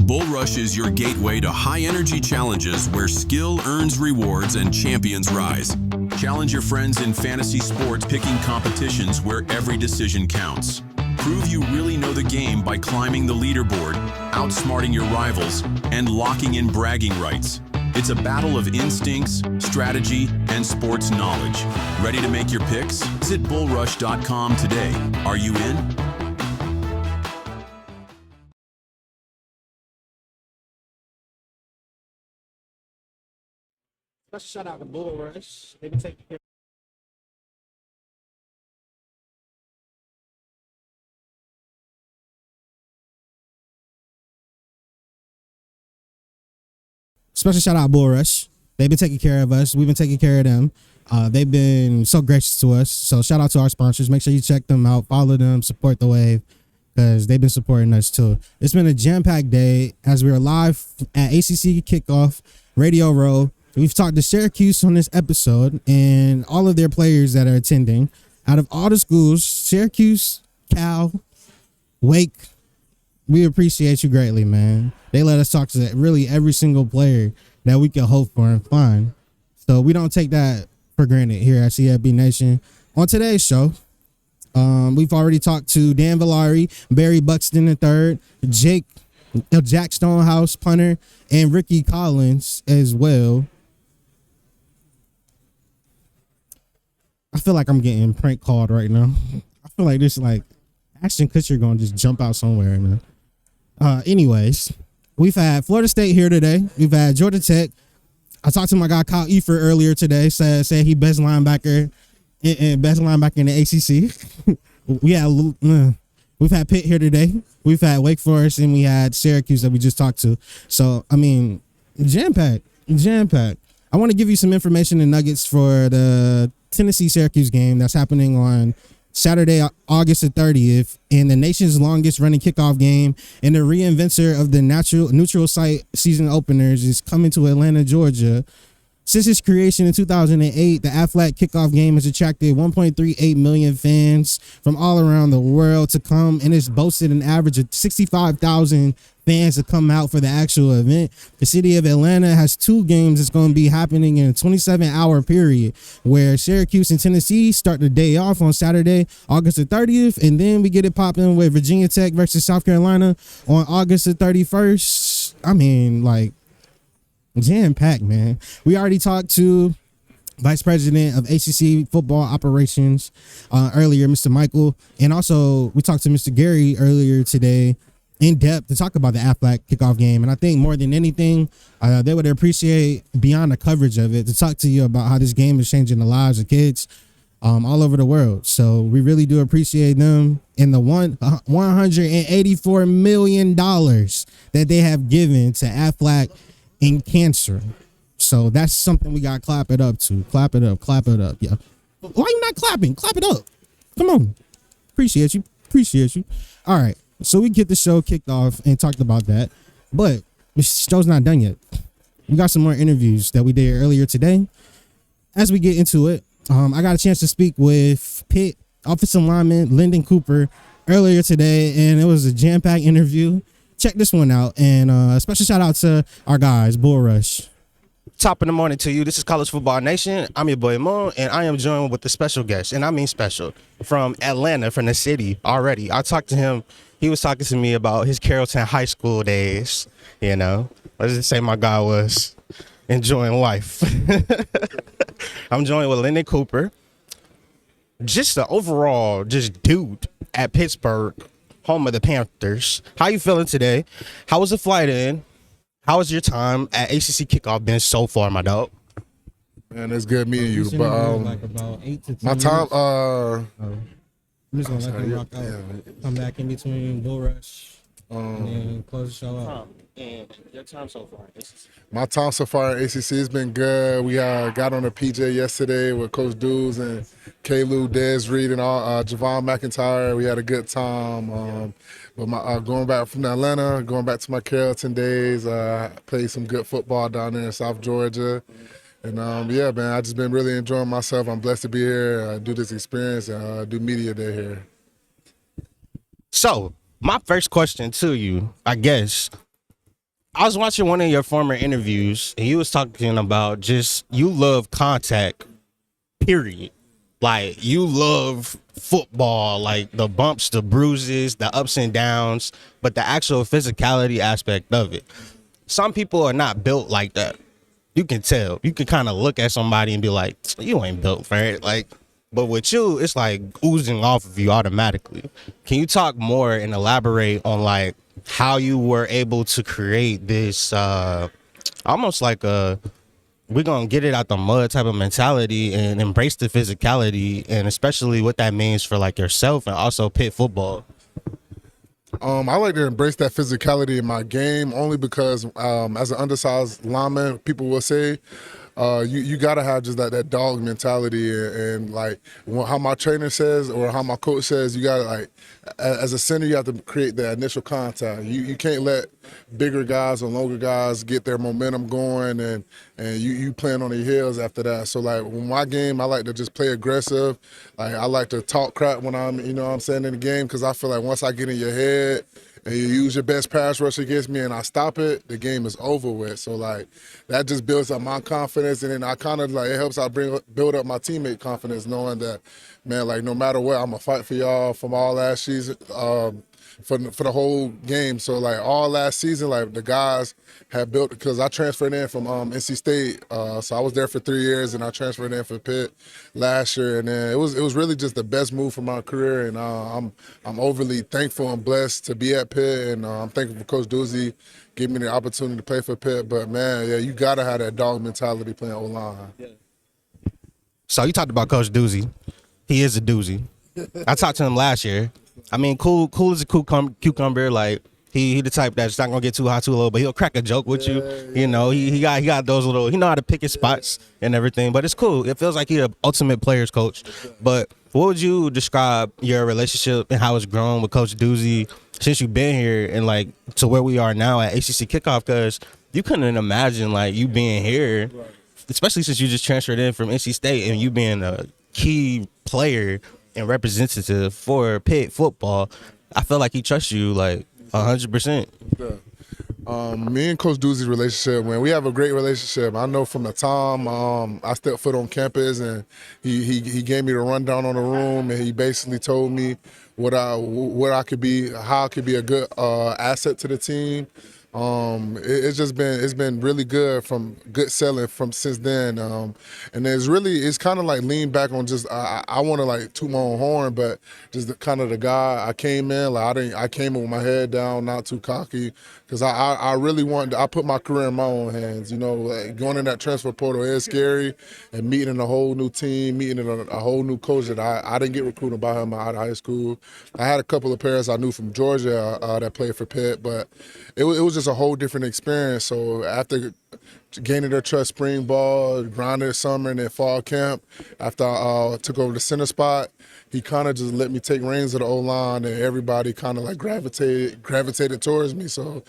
Bull Rush is your gateway to high-energy challenges where skill earns rewards and champions rise. Challenge your friends in fantasy sports, picking competitions where every decision counts. Prove you really know the game by climbing the leaderboard, outsmarting your rivals, and locking in bragging rights. It's a battle of instincts, strategy, and sports knowledge. Ready to make your picks? Visit bullrush.com today. Are you in? Let's shout out to Bull Rush. They can take care. Special shout out Bull Rush. They've been taking care of us. We've been taking care of them. They've been so gracious to us. So shout out to our sponsors. Make sure you check them out, follow them, support the wave, because they've been supporting us too. It's been a jam-packed day as we are live at ACC Kickoff, Radio Row. We've talked to Syracuse on this episode and all of their players that are attending. Out of all the schools, Syracuse, Cal, Wake, we appreciate you greatly, man. They let us talk to really every single player that we can hope for and find. So we don't take that for granted here at CFB Nation. On today's show, we've already talked to Dan Villari, Barry Buxton III, Jack Stonehouse, punter, and Rickie Collins as well. I feel like I'm getting prank called right now. I feel like this like Ashton Kutcher gonna just jump out somewhere, man. Anyways, we've had Florida State here today. We've had Georgia Tech. I talked to my guy Kyle Eifert earlier today. Said he best linebacker in the ACC. We've had Pitt here today. We've had Wake Forest, and we had Syracuse that we just talked to. So I mean, jam packed. I want to give you some information and nuggets for the Tennessee-Syracuse game that's happening on Saturday, August the 30th, in the nation's longest running kickoff game, and the reinventor of the neutral site season openers is coming to Atlanta, Georgia. Since its creation in 2008, the AFLAC kickoff game has attracted 1.38 million fans from all around the world to come, and it's boasted an average of 65,000 fans to come out for the actual event. The city of Atlanta has two games that's going to be happening in a 27-hour period, where Syracuse and Tennessee start the day off on Saturday, August the 30th, and then we get it popping with Virginia Tech versus South Carolina on August the 31st. I mean, like, jam-packed, man. We already talked to Vice President of ACC Football Operations earlier, Mr. Michael, and also we talked to Mr. Gary earlier today. in depth to talk about the Aflac kickoff game. And I think more than anything, they would appreciate, beyond the coverage of it, to talk to you about how this game is changing the lives of kids all over the world. So we really do appreciate them and the $184 million that they have given to Aflac in cancer. So that's something we got to clap it up to. Clap it up. Clap it up. Yeah. Why you not clapping? Clap it up. Come on. Appreciate you. Appreciate you. All right. So we get the show kicked off and talked about that. But the show's not done yet. We got some more interviews that we did earlier today. As we get into it, I got a chance to speak with Pitt offensive lineman Lyndon Cooper earlier today, and it was a jam-packed interview. Check this one out, and a special shout out to our guys, Bull Rush. Top of the morning to you. This is College Football Nation. I'm your boy Moon, and I am joined with a special guest, and I mean special, from Atlanta, from the city already. I talked to him. He was talking to me about his Carrollton high school days. You know, let's just say my guy was enjoying life. I'm joined with Lyndon Cooper, just the overall dude at Pittsburgh, home of the Panthers. How you feeling today? How was the flight in? How was your time at ACC Kickoff been so far, my dog? Man, it's good meeting you. But like about 8 to 10 my time, I'm just gonna let them rock out. Yeah. Come back in between Bull Rush and then close the show out. And your time so far? my time so far at ACC has been good. We got on a PJ yesterday with Coach Dews and K-Lou, Des Reed, and all Javon McIntyre. We had a good time. But going back from Atlanta, going back to my Carrollton days, played some good football down there in South Georgia. And yeah, man, I just been really enjoying myself. I'm blessed to be here, do this experience, and do media day here. So, my first question to you, I guess, I was watching one of your former interviews, and you was talking about just you love contact, period. Like, you love football, like the bumps, the bruises, the ups and downs, but the actual physicality aspect of it. Some people are not built like that. You can tell. You can kind of look at somebody and be like, you ain't built for it. Like, but with you, it's like oozing off of you automatically. Can you talk more and elaborate on like how you were able to create this almost like a we're gonna get it out the mud type of mentality and embrace the physicality, and especially what that means for like yourself and also Pitt football? I like to embrace that physicality in my game only because as an undersized lineman, people will say you got to have just that dog mentality and like how my trainer says or how my coach says, you got to like, as a center, you have to create the initial contact. You can't let bigger guys or longer guys get their momentum going and you playing on their heels after that. So like when my game, I like to just play aggressive. Like I like to talk crap when I'm, you know what I'm saying, in the game, because I feel like once I get in your head and you use your best pass rush against me and I stop it, the game is over with. So like that just builds up my confidence, and then I kind of like, it helps I build up my teammate confidence, knowing that, man, like no matter what, I'm gonna fight for y'all from all last season, for the whole game. So like all last season, like the guys had built, because I transferred in from NC State, so I was there for 3 years, and I transferred in for Pitt last year, and then it was really just the best move for my career, and I'm overly thankful and blessed to be at Pitt, and I'm thankful for Coach Doozy giving me the opportunity to play for Pitt. But man, yeah, you gotta have that dog mentality playing O-line. Yeah. So you talked about Coach Doozy. He is a doozy. I talked to him last year. I mean, cool as a cucumber. Like he the type that's not gonna get too hot too low, but he'll crack a joke with you. You know, he got those little. He know how to pick his spots and everything. But it's cool. It feels like he's an ultimate players coach. But what would you describe your relationship and how it's grown with Coach Doozy since you've been here and like to where we are now at ACC Kickoff? Because you couldn't imagine like you being here, especially since you just transferred in from NC State and you being a key player and representative for Pitt football. I feel like he trusts you like 100%. Me and Coach Doozy's relationship, man, we have a great relationship. I know from the time I stepped foot on campus, and he gave me the rundown on the room, and he basically told me what I could be, how I could be a good asset to the team. It's been really good from good selling from since then. And it's kind of like lean back on just I want to like toot my own horn, but just kind of the guy I came in like I came in with my head down, not too cocky, because I really wanted I put my career in my own hands. You know, like going in that transfer portal is scary, and meeting a whole new team, meeting a whole new coach that I didn't get recruited by him out of high school. I had a couple of players I knew from Georgia that played for Pitt, but it was just a whole different experience. So after gaining their trust spring ball, grinded summer and then fall camp, after I took over the center spot, he kind of just let me take reins of the O-line, and everybody kind of like gravitated towards me. So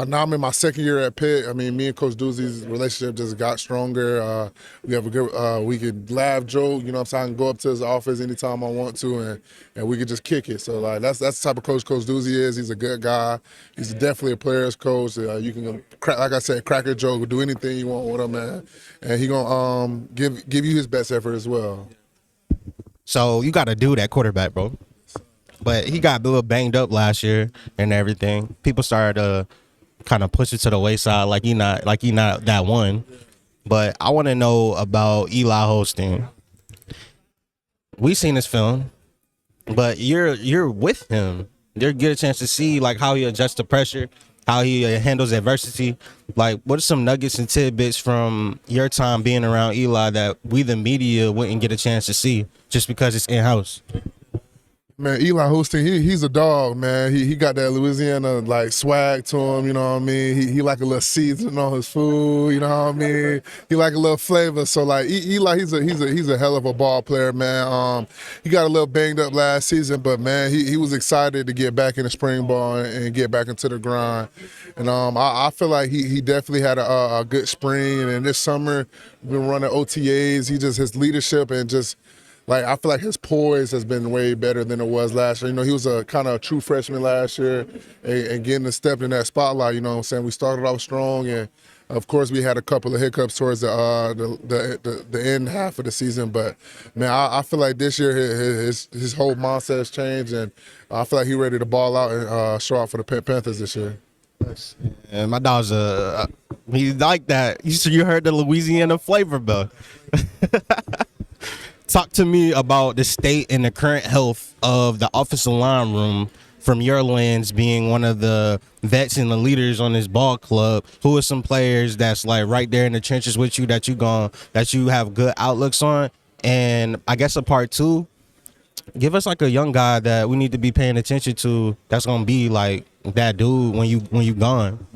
now I'm in my second year at Pitt. I mean, me and Coach Doozy's relationship just got stronger. We have a good, we could laugh, joke, you know what I'm saying? I can go up to his office anytime I want to, and we could just kick it. So like that's the type of coach Doozy is. He's a good guy. He's definitely a player's coach. You can, like I said, crack a joke, do anything you want with him, man. And he gonna give you his best effort as well. So you got to do that quarterback, bro. But he got a little banged up last year and everything. People started to kind of push it to the wayside, like he not that one. But I want to know about Eli Holstein. We seen his film, but you're with him. You get a chance to see like how he adjusts to pressure, how he handles adversity. Like, what are some nuggets and tidbits from your time being around Eli that we, the media, wouldn't get a chance to see just because it's in-house? Man, Eli Holstein, he's a dog, man. He got that Louisiana like swag to him, you know what I mean? He like a little seasoning on his food, you know what I mean? He like a little flavor. So like Eli, he's a hell of a ball player, man. He got a little banged up last season, but man, he was excited to get back in the spring ball and get back into the grind. And I feel like he definitely had a good spring, and this summer we've been running OTAs. His leadership and just like I feel like his poise has been way better than it was last year. You know, he was a kind of true freshman last year, and getting a step in that spotlight. You know what I'm saying? We started off strong, and of course we had a couple of hiccups towards the end half of the season. But man, I feel like this year his whole mindset has changed, and I feel like he's ready to ball out and show out for the Panthers this year. And my dog's he like that. You heard the Louisiana flavor, bro. Talk to me about the state and the current health of the offensive line room from your lens, being one of the vets and the leaders on this ball club. Who are some players that's like right there in the trenches with you that you have good outlooks on? And I guess a part two, give us like a young guy that we need to be paying attention to that's gonna be like that dude when you gone.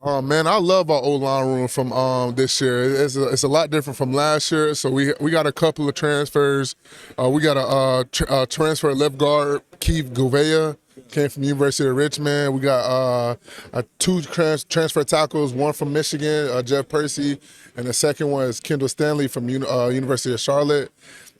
Man, I love our O-line room from this year. It's a lot different from last year. So we got a couple of transfers. We got a transfer left guard, Keith Gouveia, came from University of Richmond. We got two transfer tackles, one from Michigan, Jeff Percy, and the second one is Kendall Stanley from University of Charlotte.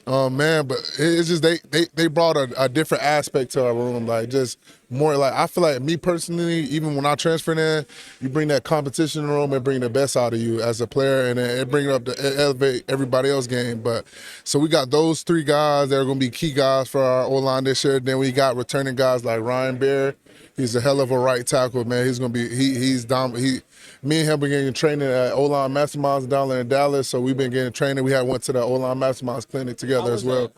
Man, but it's just they brought a different aspect to our room, like just more like I feel like me personally, even when I transferred in, you bring that competition in the room and bring the best out of you as a player, and it bring it up to elevate everybody else's game. But so we got those three guys that are going to be key guys for our O-line this year. Then we got returning guys like Ryan Bear. He's a hell of a right tackle, man. He's going to be he's dominant. Me and him been getting training at O-line Masterminds down there in Dallas, so we've been getting training. We went to the O-line Masterminds clinic together as well.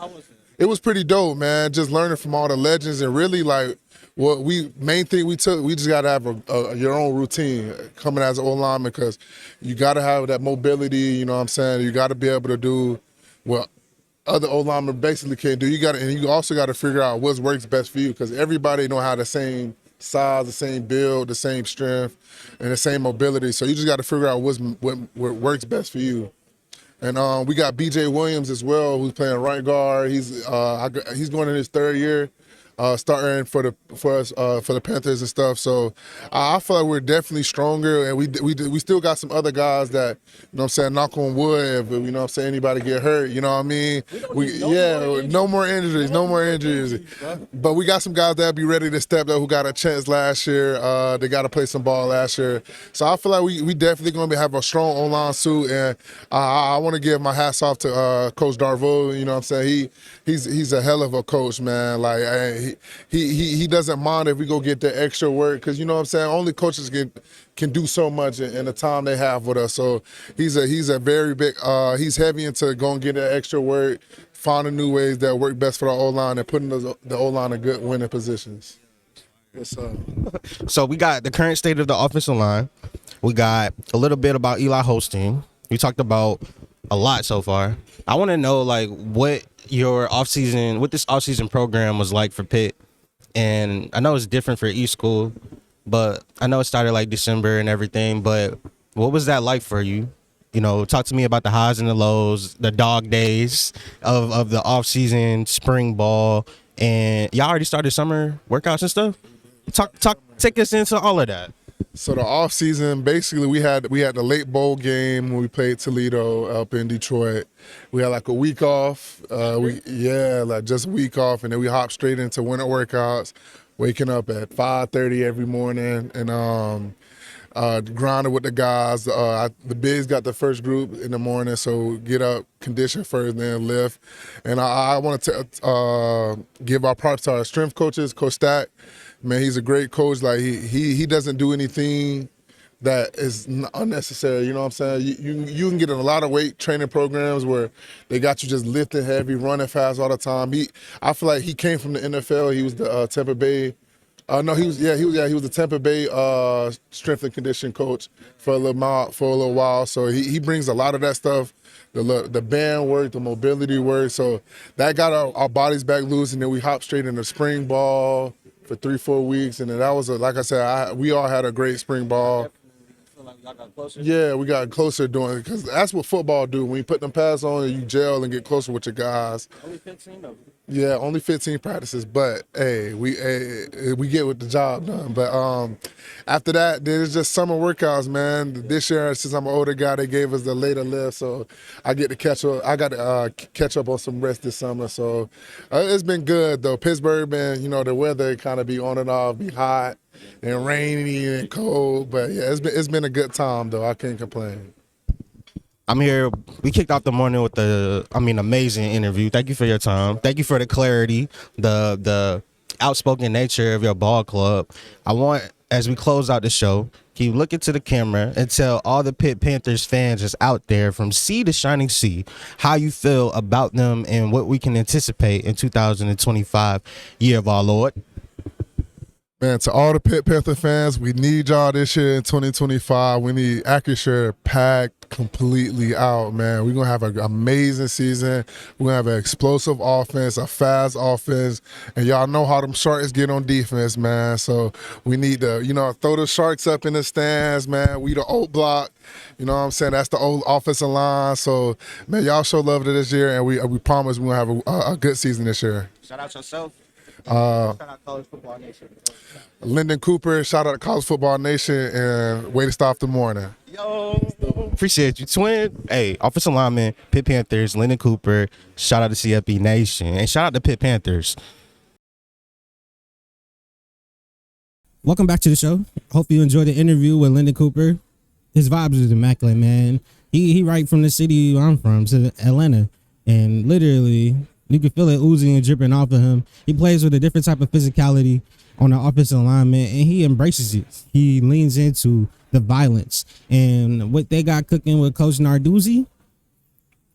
It was pretty dope, man. Just learning from all the legends, and really like what main thing we just got to have your own routine coming as an O-lineman, because you got to have that mobility. You know what I'm saying? You got to be able to do what other O-linemen basically can't do. You also got to figure out what works best for you, because everybody don't have the same size, the same build, the same strength, and the same mobility. So you just got to figure out what works best for you. And we got B.J. Williams as well, who's playing right guard. He's going in his third year, starting for the Panthers and stuff. So I feel like we're definitely stronger, and we still got some other guys that, you know what I'm saying, knock on wood, if, you know what I'm saying, anybody get hurt, you know what I mean? No more injuries. But we got some guys that be ready to step up who got a chance last year. They got to play some ball last year. So I feel like we definitely going to have a strong O-line suit, and I want to give my hats off to Coach Darvo. You know what I'm saying? He's a hell of a coach, man. Like he doesn't mind if we go get the extra work, because you know what I'm saying. Only coaches can do so much in the time they have with us. So he's a very big. He's heavy into going get that extra work, finding new ways that work best for the O-line and putting the O-line in good winning positions. Yes, sir. So we got the current state of the offensive line. We got a little bit about Eli Holstein. We talked about a lot so far. I want to know like what this offseason program was like for Pitt. And I know it's different for each school, but I know it started like December and everything, but what was that like for you? You know, talk to me about the highs and the lows, the dog days of the offseason, spring ball, and y'all already started summer workouts and stuff? Take us into all of that. So the off season, basically, we had the late bowl game when we played Toledo up in Detroit. We had like a week off. Just a week off, and then we hopped straight into winter workouts, waking up at 5:30 every morning and grinding with the guys. The bigs got the first group in the morning, so get up, condition first, then lift. And I want to give our props to our strength coaches, Coach Stack. Man, he's a great coach. Like he doesn't do anything that is unnecessary. You know what I'm saying? You can get in a lot of weight training programs where they got you just lifting heavy, running fast all the time. I feel like he came from the NFL. He was the Tampa Bay. He was the Tampa Bay strength and conditioning coach for a little while. So he brings a lot of that stuff, the band work, the mobility work. So that got our bodies back loose, and then we hopped straight into spring ball for 3-4 weeks, and then that was like I said, we all had a great spring ball. Yeah, we got closer doing it, because that's what football do. When you put them pads on, you gel and get closer with your guys. Only 15 of them. Yeah, only 15 practices, but hey, we get with the job done. But after that, there's just summer workouts, man. This year, since I'm an older guy, they gave us the later lift, so I get to catch up. I got to catch up on some rest this summer. So it's been good though. Pittsburgh, man, the weather kind of be on and off, be hot and rainy and cold, but yeah, it's been a good time though. I can't complain. I'm here. We kicked off the morning with amazing interview. Thank you for your time. Thank you for the clarity, the outspoken nature of your ball club. I want, as we close out the show, can you look into the camera and tell all the Pitt Panthers fans that's out there from sea to shining sea how you feel about them and what we can anticipate in 2025, year of our Lord? Man, to all the Pitt Panther fans, we need y'all this year in 2025. We need Acrisure packed completely out, man. We're going to have an amazing season. We're going to have an explosive offense, a fast offense, and y'all know how them Sharks get on defense, man. So we need to, throw the Sharks up in the stands, man. We the old block, you know what I'm saying? That's the old offensive line. So, man, y'all show love to this year, and we promise we're going to have a good season this year. Shout out yourself. Shout out College Football Nation. Lyndon Cooper, shout out to College Football Nation, and way to start the morning. Yo, appreciate you, twin. Hey, offensive lineman, Pitt Panthers, Lyndon Cooper. Shout out to CFB Nation, and shout out to Pitt Panthers. Welcome back to the show. Hope you enjoyed the interview with Lyndon Cooper. His vibes is immaculate, man. He right from the city I'm from, Atlanta, and literally you can feel it oozing and dripping off of him. He plays with a different type of physicality on the offensive alignment, and he embraces it. He leans into the violence. And what they got cooking with Coach Narduzzi,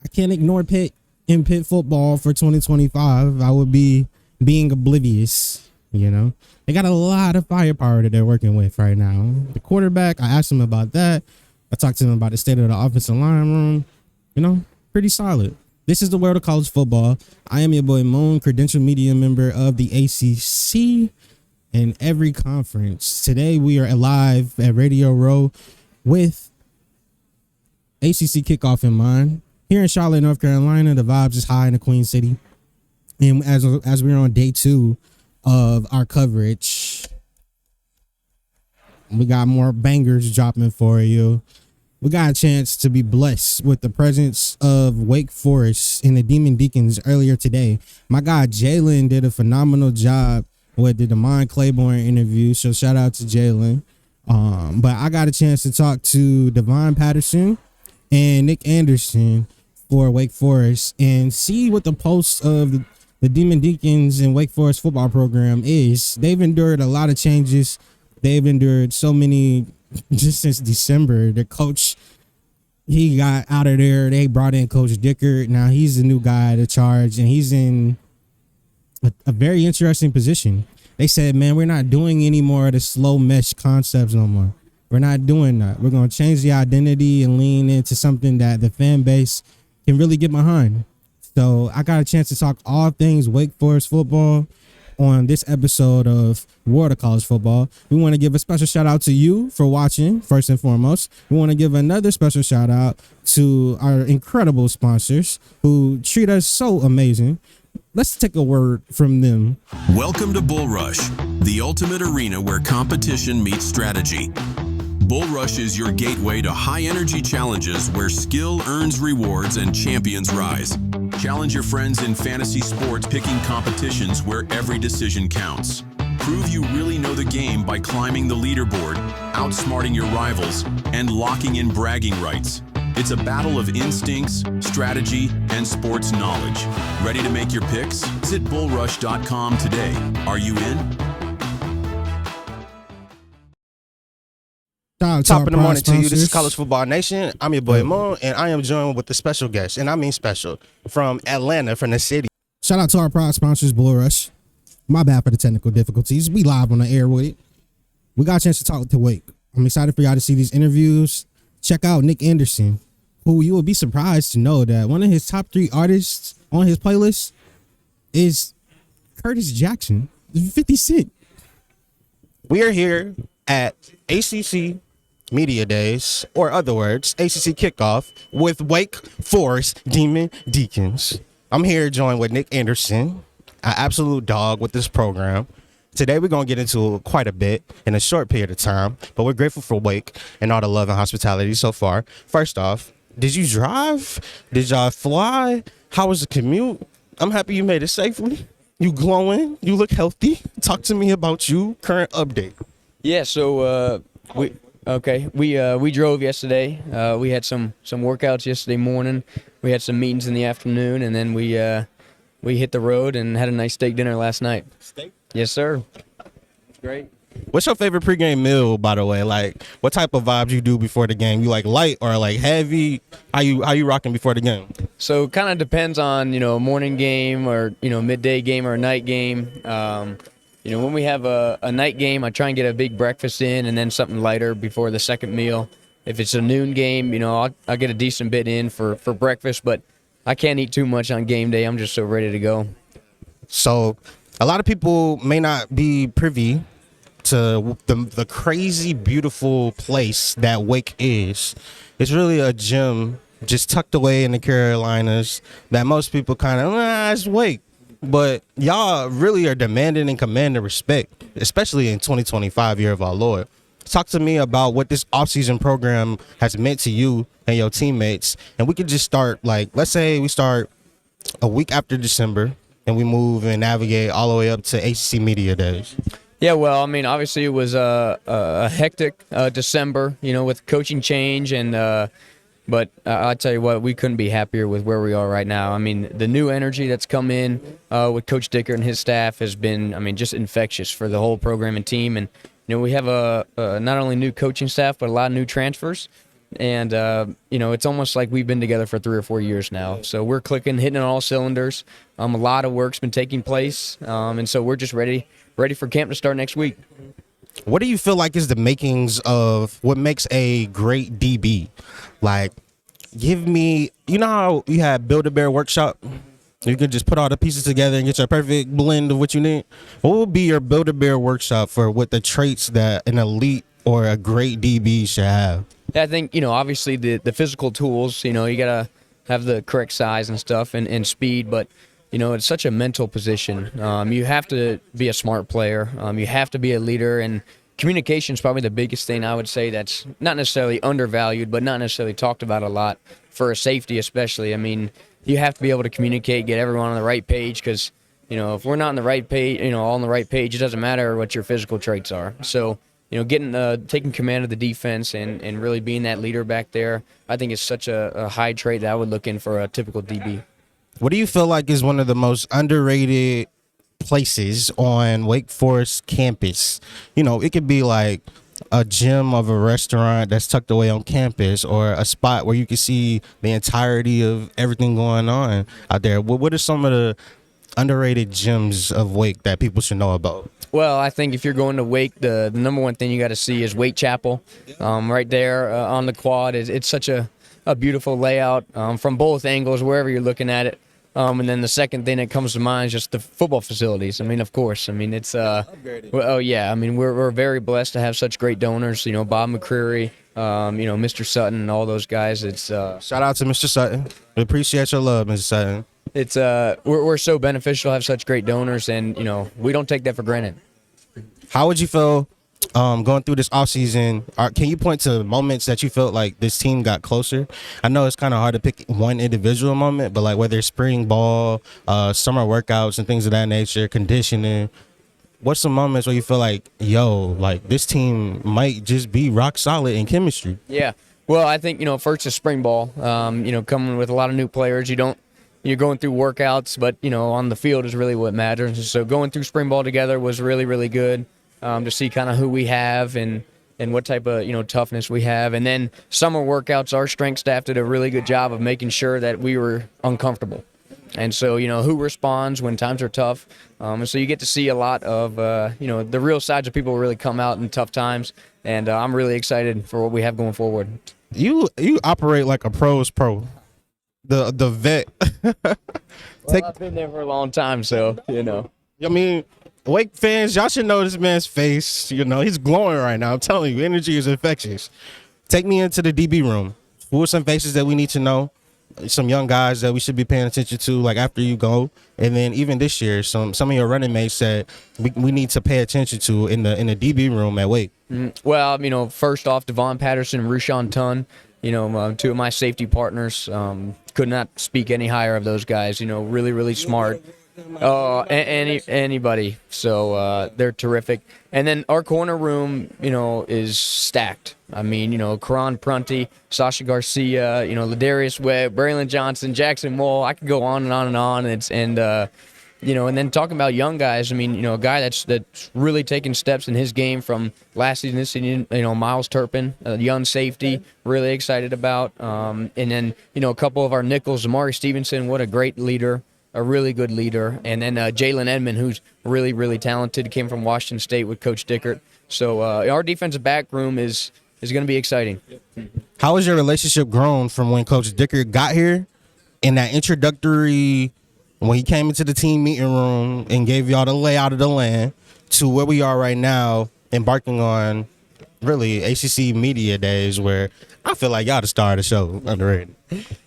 I can't ignore Pitt in Pitt football for 2025. I would be being oblivious, They got a lot of firepower that they're working with right now. The quarterback, I asked him about that. I talked to him about the state of the offensive line room. Pretty solid. This is the World of College Football. I am your boy Moon, credential media member of the ACC in every conference. Today we are live at Radio Row with ACC Kickoff in mind. Here in Charlotte, North Carolina, the vibes is high in the Queen City. And as we're on day 2 of our coverage, we got more bangers dropping for you. We got a chance to be blessed with the presence of Wake Forest and the Demon Deacons earlier today. My guy Jalen did a phenomenal job with the Demond Claiborne interview, so shout out to Jalen. But I got a chance to talk to Devon Patterson and Nick Andersen for Wake Forest and see what the pulse of the Demon Deacons and Wake Forest football program is. They've endured a lot of changes. They've endured so many just since December. The coach, he got out of there. They brought in Coach Dicker. Now he's the new guy to charge, and he's in a very interesting position. They said, man, we're not doing any more of the slow mesh concepts no more. We're not doing that. We're going to change the identity and lean into something that the fan base can really get behind. So I got a chance to talk all things Wake Forest football on this episode of World of College Football. We want to give a special shout out to you for watching, first and foremost. We want to give another special shout out to our incredible sponsors who treat us so amazing. Let's take a word from them. Welcome to Bull Rush, the ultimate arena where competition meets strategy. Bull Rush is your gateway to high-energy challenges where skill earns rewards and champions rise. Challenge your friends in fantasy sports, picking competitions where every decision counts. Prove you really know the game by climbing the leaderboard, outsmarting your rivals, and locking in bragging rights. It's a battle of instincts, strategy, and sports knowledge. Ready to make your picks? Visit bullrush.com today. Are you in? Top of the morning to you. This is College Football Nation. I'm your boy Moon, and I am joined with a special guest, and I mean special, from Atlanta, from the city. Shout out to our proud sponsors, Bull Rush. My bad for the technical difficulties. We live on the air with it. We got a chance to talk to Wake. I'm excited for y'all to see these interviews. Check out Nick Andersen, who you will be surprised to know that one of his top 3 artists on his playlist is Curtis Jackson, 50 Cent. We are here at ACC Media Days, or other words, ACC Kickoff, with Wake Forest Demon Deacons. I'm here joined with Nick Andersen, an absolute dog with this program. Today we're going to get into quite a bit in a short period of time, but we're grateful for Wake and all the love and hospitality so far. First off, did you drive? Did y'all fly? How was the commute? I'm happy you made it safely. You glowing? You look healthy. Talk to me about you. Current update. Yeah, so we drove yesterday. We had some workouts yesterday morning. We had some meetings in the afternoon, and then we hit the road and had a nice steak dinner last night. Steak? Yes, sir. It's great. What's your favorite pregame meal, by the way? Like, what type of vibes you do before the game? You like light or like heavy? How you rocking before the game? So kind of depends on, a morning game or, midday game or a night game. When we have a night game, I try and get a big breakfast in and then something lighter before the second meal. If it's a noon game, I'll get a decent bit in for breakfast, but I can't eat too much on game day. I'm just so ready to go. So a lot of people may not be privy to the crazy, beautiful place that Wake is. It's really a gem just tucked away in the Carolinas that most people kind of, it's Wake. But y'all really are demanding and commanding respect, especially in 2025, year of our Lord. Talk to me about what this offseason program has meant to you and your teammates. And we could just start, let's say we start a week after December and we move and navigate all the way up to ACC Media Days. Yeah, well, obviously it was a hectic December, with coaching change but I'll tell you what, we couldn't be happier with where we are right now. The new energy that's come in with Coach Dicker and his staff has been, just infectious for the whole program and team. And, we have not only new coaching staff, but a lot of new transfers. And, it's almost like we've been together for 3 or 4 years now. So we're clicking, hitting on all cylinders. A lot of work's been taking place. And so we're just ready for camp to start next week. What do you feel like is the makings of what makes a great DB? Like, give me, how you had Build-A-Bear workshop? You can just put all the pieces together and get your perfect blend of what you need. What would be your Build-A-Bear workshop for what the traits that an elite or a great DB should have? I think, obviously the physical tools, you got to have the correct size and stuff and speed, but it's such a mental position. You have to be a smart player. You have to be a leader, and communication is probably the biggest thing I would say that's not necessarily undervalued, but not necessarily talked about a lot for a safety especially. You have to be able to communicate, get everyone on the right page, because, if we're not on the right page, all on the right page, it doesn't matter what your physical traits are. So, taking command of the defense and really being that leader back there, I think is such a high trait that I would look in for a typical DB. What do you feel like is one of the most underrated places on Wake Forest campus? You know, it could be like a gym of a restaurant that's tucked away on campus, or a spot where you can see the entirety of everything going on out there. What are some of the underrated gyms of Wake that people should know about? Well, I think if you're going to Wake, the number one thing you got to see is Wake Chapel. Right there on the quad, it's such a beautiful layout from both angles, wherever you're looking at it. And then the second thing that comes to mind is just the football facilities. I mean, of course. I mean, it's oh yeah. I mean, we're very blessed to have such great donors. You know, Bob McCreary, Mr. Sutton, and all those guys. It's shout out to Mr. Sutton. We appreciate your love, Mr. Sutton. It's we're so beneficial to have such great donors, and we don't take that for granted. How would you feel going through this offseason? Can you point to moments that you felt like this team got closer? I know it's kind of hard to pick one individual moment, but like whether it's spring ball, summer workouts and things of that nature, conditioning, what's some moments where you feel like, like this team might just be rock solid in chemistry? Yeah. Well, I think, first is spring ball. Coming with a lot of new players, you're going through workouts, but, on the field is really what matters. So going through spring ball together was really, really good to see kind of who we have and what type of, toughness we have. And then summer workouts, our strength staff did a really good job of making sure that we were uncomfortable. And so, who responds when times are tough. And so you get to see a lot of, the real sides of people who really come out in tough times. And I'm really excited for what we have going forward. You operate like a pro's pro. The vet. I've been there for a long time, so, I mean, Wake fans, y'all should know this man's face. He's glowing right now. I'm telling you, energy is infectious. Take me into the DB room. Who are some faces that we need to know? Some young guys that we should be paying attention to, like after you go, and then even this year, some of your running mates that we need to pay attention to in the DB room at Wake. Well, first off, Devon Patterson and Rushawn Tunn, two of my safety partners. Could not speak any higher of those guys. Really, really smart. Anybody. So they're terrific. And then our corner room, is stacked. I mean, Karan Prunty, Sasha Garcia, Ladarius Webb, Braylon Johnson, Jackson Moll. I could go on and on and on. And then talking about young guys, I mean, a guy that's really taking steps in his game from last season, this season, Miles Turpin, a young safety, really excited about. And then, a couple of our nickels, Amari Stevenson, what a great leader. A really good leader, and then Jalen Edmond, who's really, really talented, came from Washington State with Coach Dickert. So our defensive back room is going to be exciting. How has your relationship grown from when Coach Dickert got here, in that introductory, when he came into the team meeting room and gave y'all the layout of the land, to where we are right now, embarking on really ACC media days, where I feel like y'all the star of the show, underrated.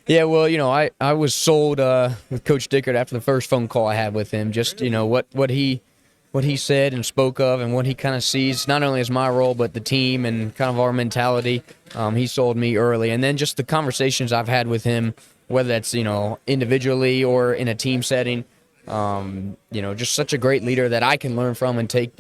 Yeah, well, I was sold with Coach Dickert after the first phone call I had with him. Just what he said and spoke of, and what he kind of sees not only as my role but the team and kind of our mentality. He sold me early, and then just the conversations I've had with him, whether that's individually or in a team setting. Just such a great leader that I can learn from and take,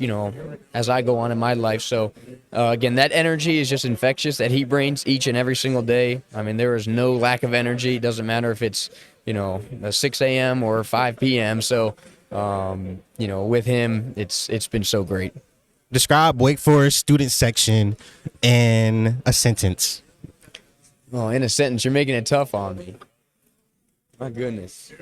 as I go on in my life. So, again, that energy is just infectious that he brings each and every single day. I mean, there is no lack of energy. It doesn't matter if it's, 6 a.m. or 5 p.m. So, with him, it's been so great. Describe Wake Forest student section in a sentence. Oh, in a sentence, you're making it tough on me. My goodness.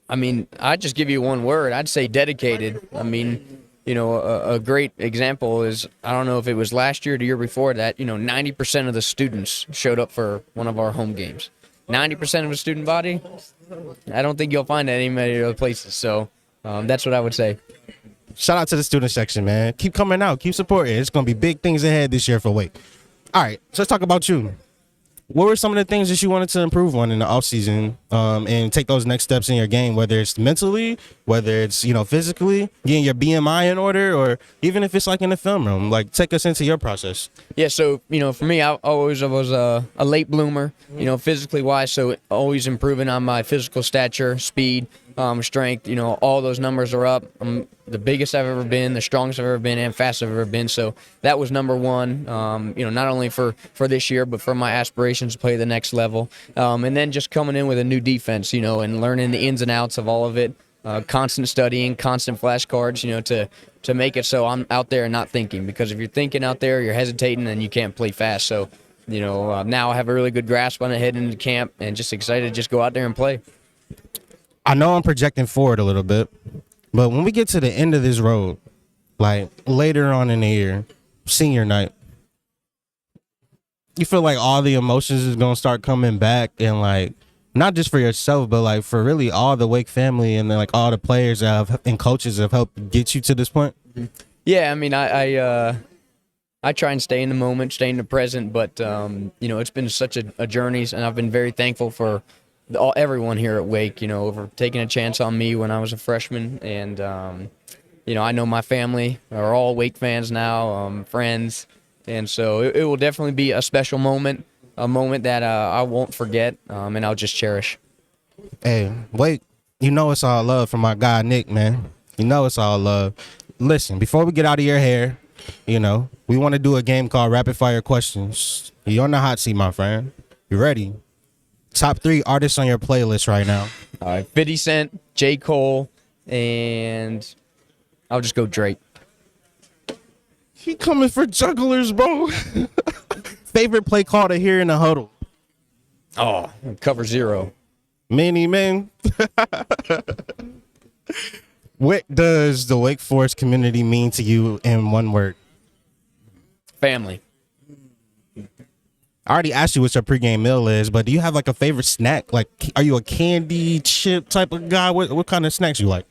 I'd just give you one word. I'd say dedicated. I mean, a great example is, I don't know if it was last year or the year before that, 90% of the students showed up for one of our home games. 90% of the student body? I don't think you'll find that in many other places. So that's what I would say. Shout out to the student section, man. Keep coming out. Keep supporting. It's going to be big things ahead this year for Wake. All right, so let's talk about you. What were some of the things that you wanted to improve on in the offseason and take those next steps in your game, whether it's mentally, whether it's, physically, getting your BMI in order, or even if it's like in the film room? Like, take us into your process. Yeah, so, for me, I always was a late bloomer, physically wise, so always improving on my physical stature, speed, strength. All those numbers are up. I'm the biggest I've ever been, the strongest I've ever been, and fastest I've ever been. So that was number one, not only for this year, but for my aspirations to play the next level. And then just coming in with a new defense, and learning the ins and outs of all of it. Constant studying, constant flashcards, to make it so I'm out there and not thinking. Because if you're thinking out there, you're hesitating and you can't play fast. So, now I have a really good grasp on it heading into camp and just excited to just go out there and play. I know I'm projecting forward a little bit, but when we get to the end of this road, like later on in the year, senior night, you feel like all the emotions is going to start coming back, and like, not just for yourself, but like for really all the Wake family and then like all the players and coaches have helped get you to this point? Yeah, I mean, I try and stay in the moment, stay in the present, but, it's been such a journey, and I've been very thankful for everyone here at Wake, over taking a chance on me when I was a freshman. And, I know my family are all Wake fans now, friends. And so it will definitely be a special moment, a moment that I won't forget, and I'll just cherish. Hey, Wake, it's all love from my guy, Nick, man. It's all love. Listen, before we get out of your hair, we want to do a game called Rapid Fire Questions. You're on the hot seat, my friend. You ready? Top 3 artists on your playlist right now. All right, 50 Cent, J. Cole, and I'll just go Drake. He coming for jugglers, bro. Favorite play call to hear in the huddle? Oh, cover 0. Many men. What does the Wake Forest community mean to you in one word? Family. I already asked you what your pregame meal is, but do you have like a favorite snack? Like, are you a candy chip type of guy? What kind of snacks you like?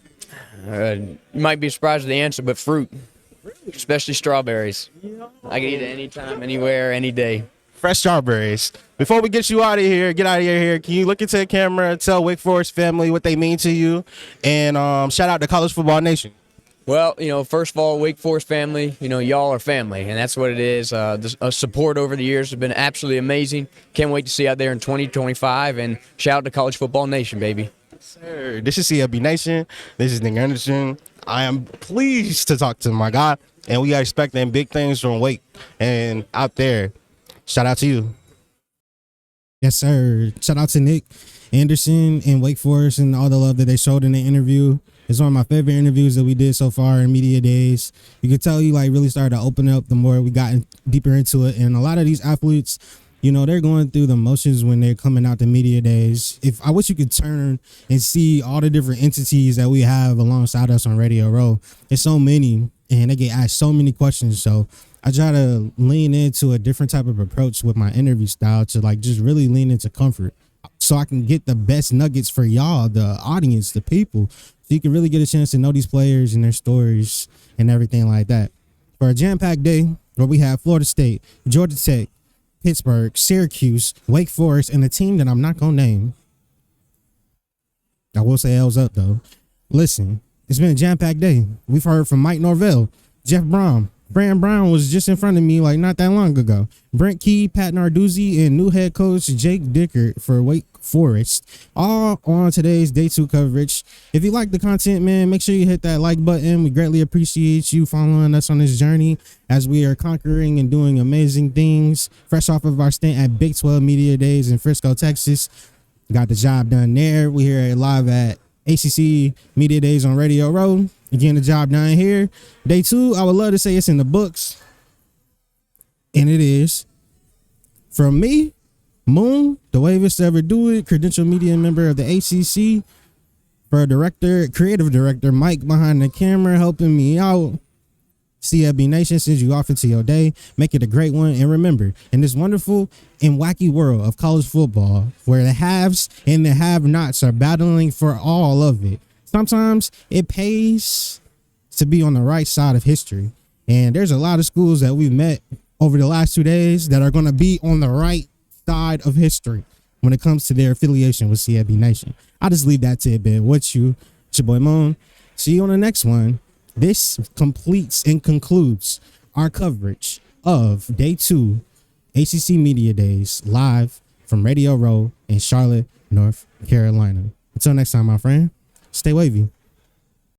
You might be surprised at the answer, but fruit, especially strawberries. I can eat it anytime, anywhere, any day. Fresh strawberries. Before we get you out of here, can you look into the camera and tell Wake Forest family what they mean to you? And shout out to College Football Nation. Well, first of all, Wake Forest family, y'all are family, and that's what it is. The support over the years has been absolutely amazing. Can't wait to see you out there in 2025, and shout out to College Football Nation, baby. Sir, this is CLB Nation. This is Nick Andersen. I am pleased to talk to my guy, and we are expecting big things from Wake and out there. Shout out to you. Yes, sir. Shout out to Nick Andersen and Wake Forest and all the love that they showed in the interview. It's one of my favorite interviews that we did so far in media days. You could tell you really started to open up the more we got deeper into it. And a lot of these athletes, they're going through the motions when they're coming out to media days. I wish you could turn and see all the different entities that we have alongside us on Radio Row. There's so many, and they get asked so many questions. So I try to lean into a different type of approach with my interview style to just really lean into comfort, so I can get the best nuggets for y'all, the audience, the people, so you can really get a chance to know these players and their stories and everything like that. For a jam-packed day where we have Florida State, Georgia Tech, Pittsburgh, Syracuse, Wake Forest, and a team that I'm not going to name. I will say L's up, though. Listen, it's been a jam-packed day. We've heard from Mike Norvell, Jeff Brom. Brand Brown was just in front of me not that long ago. Brent Key, Pat Narduzzi, and new head coach Jake Dickert for Wake Forest, all on today's Day 2 coverage. If you like the content, man, make sure you hit that like button. We greatly appreciate you following us on this journey as we are conquering and doing amazing things. Fresh off of our stint at Big 12 Media Days in Frisco, Texas. Got the job done there. We're here live at ACC Media Days on Radio Row. Getting the job done here. Day 2, I would love to say it's in the books. And it is. From me, Moon, the wavest to ever do it, credential media member of the ACC, for creative director Mike behind the camera helping me out. CLB Nation sends you off into your day. Make it a great one. And remember, in this wonderful and wacky world of college football, where the haves and the have-nots are battling for all of it, sometimes it pays to be on the right side of history. And there's a lot of schools that we've met over the last 2 days that are going to be on the right side of history when it comes to their affiliation with CLB Nation. I'll just leave that tidbit with you. It's your boy Moon. See you on the next one. This completes and concludes our coverage of Day 2 ACC Media Days live from Radio Row in Charlotte, North Carolina. Until next time, my friend. Stay wavy.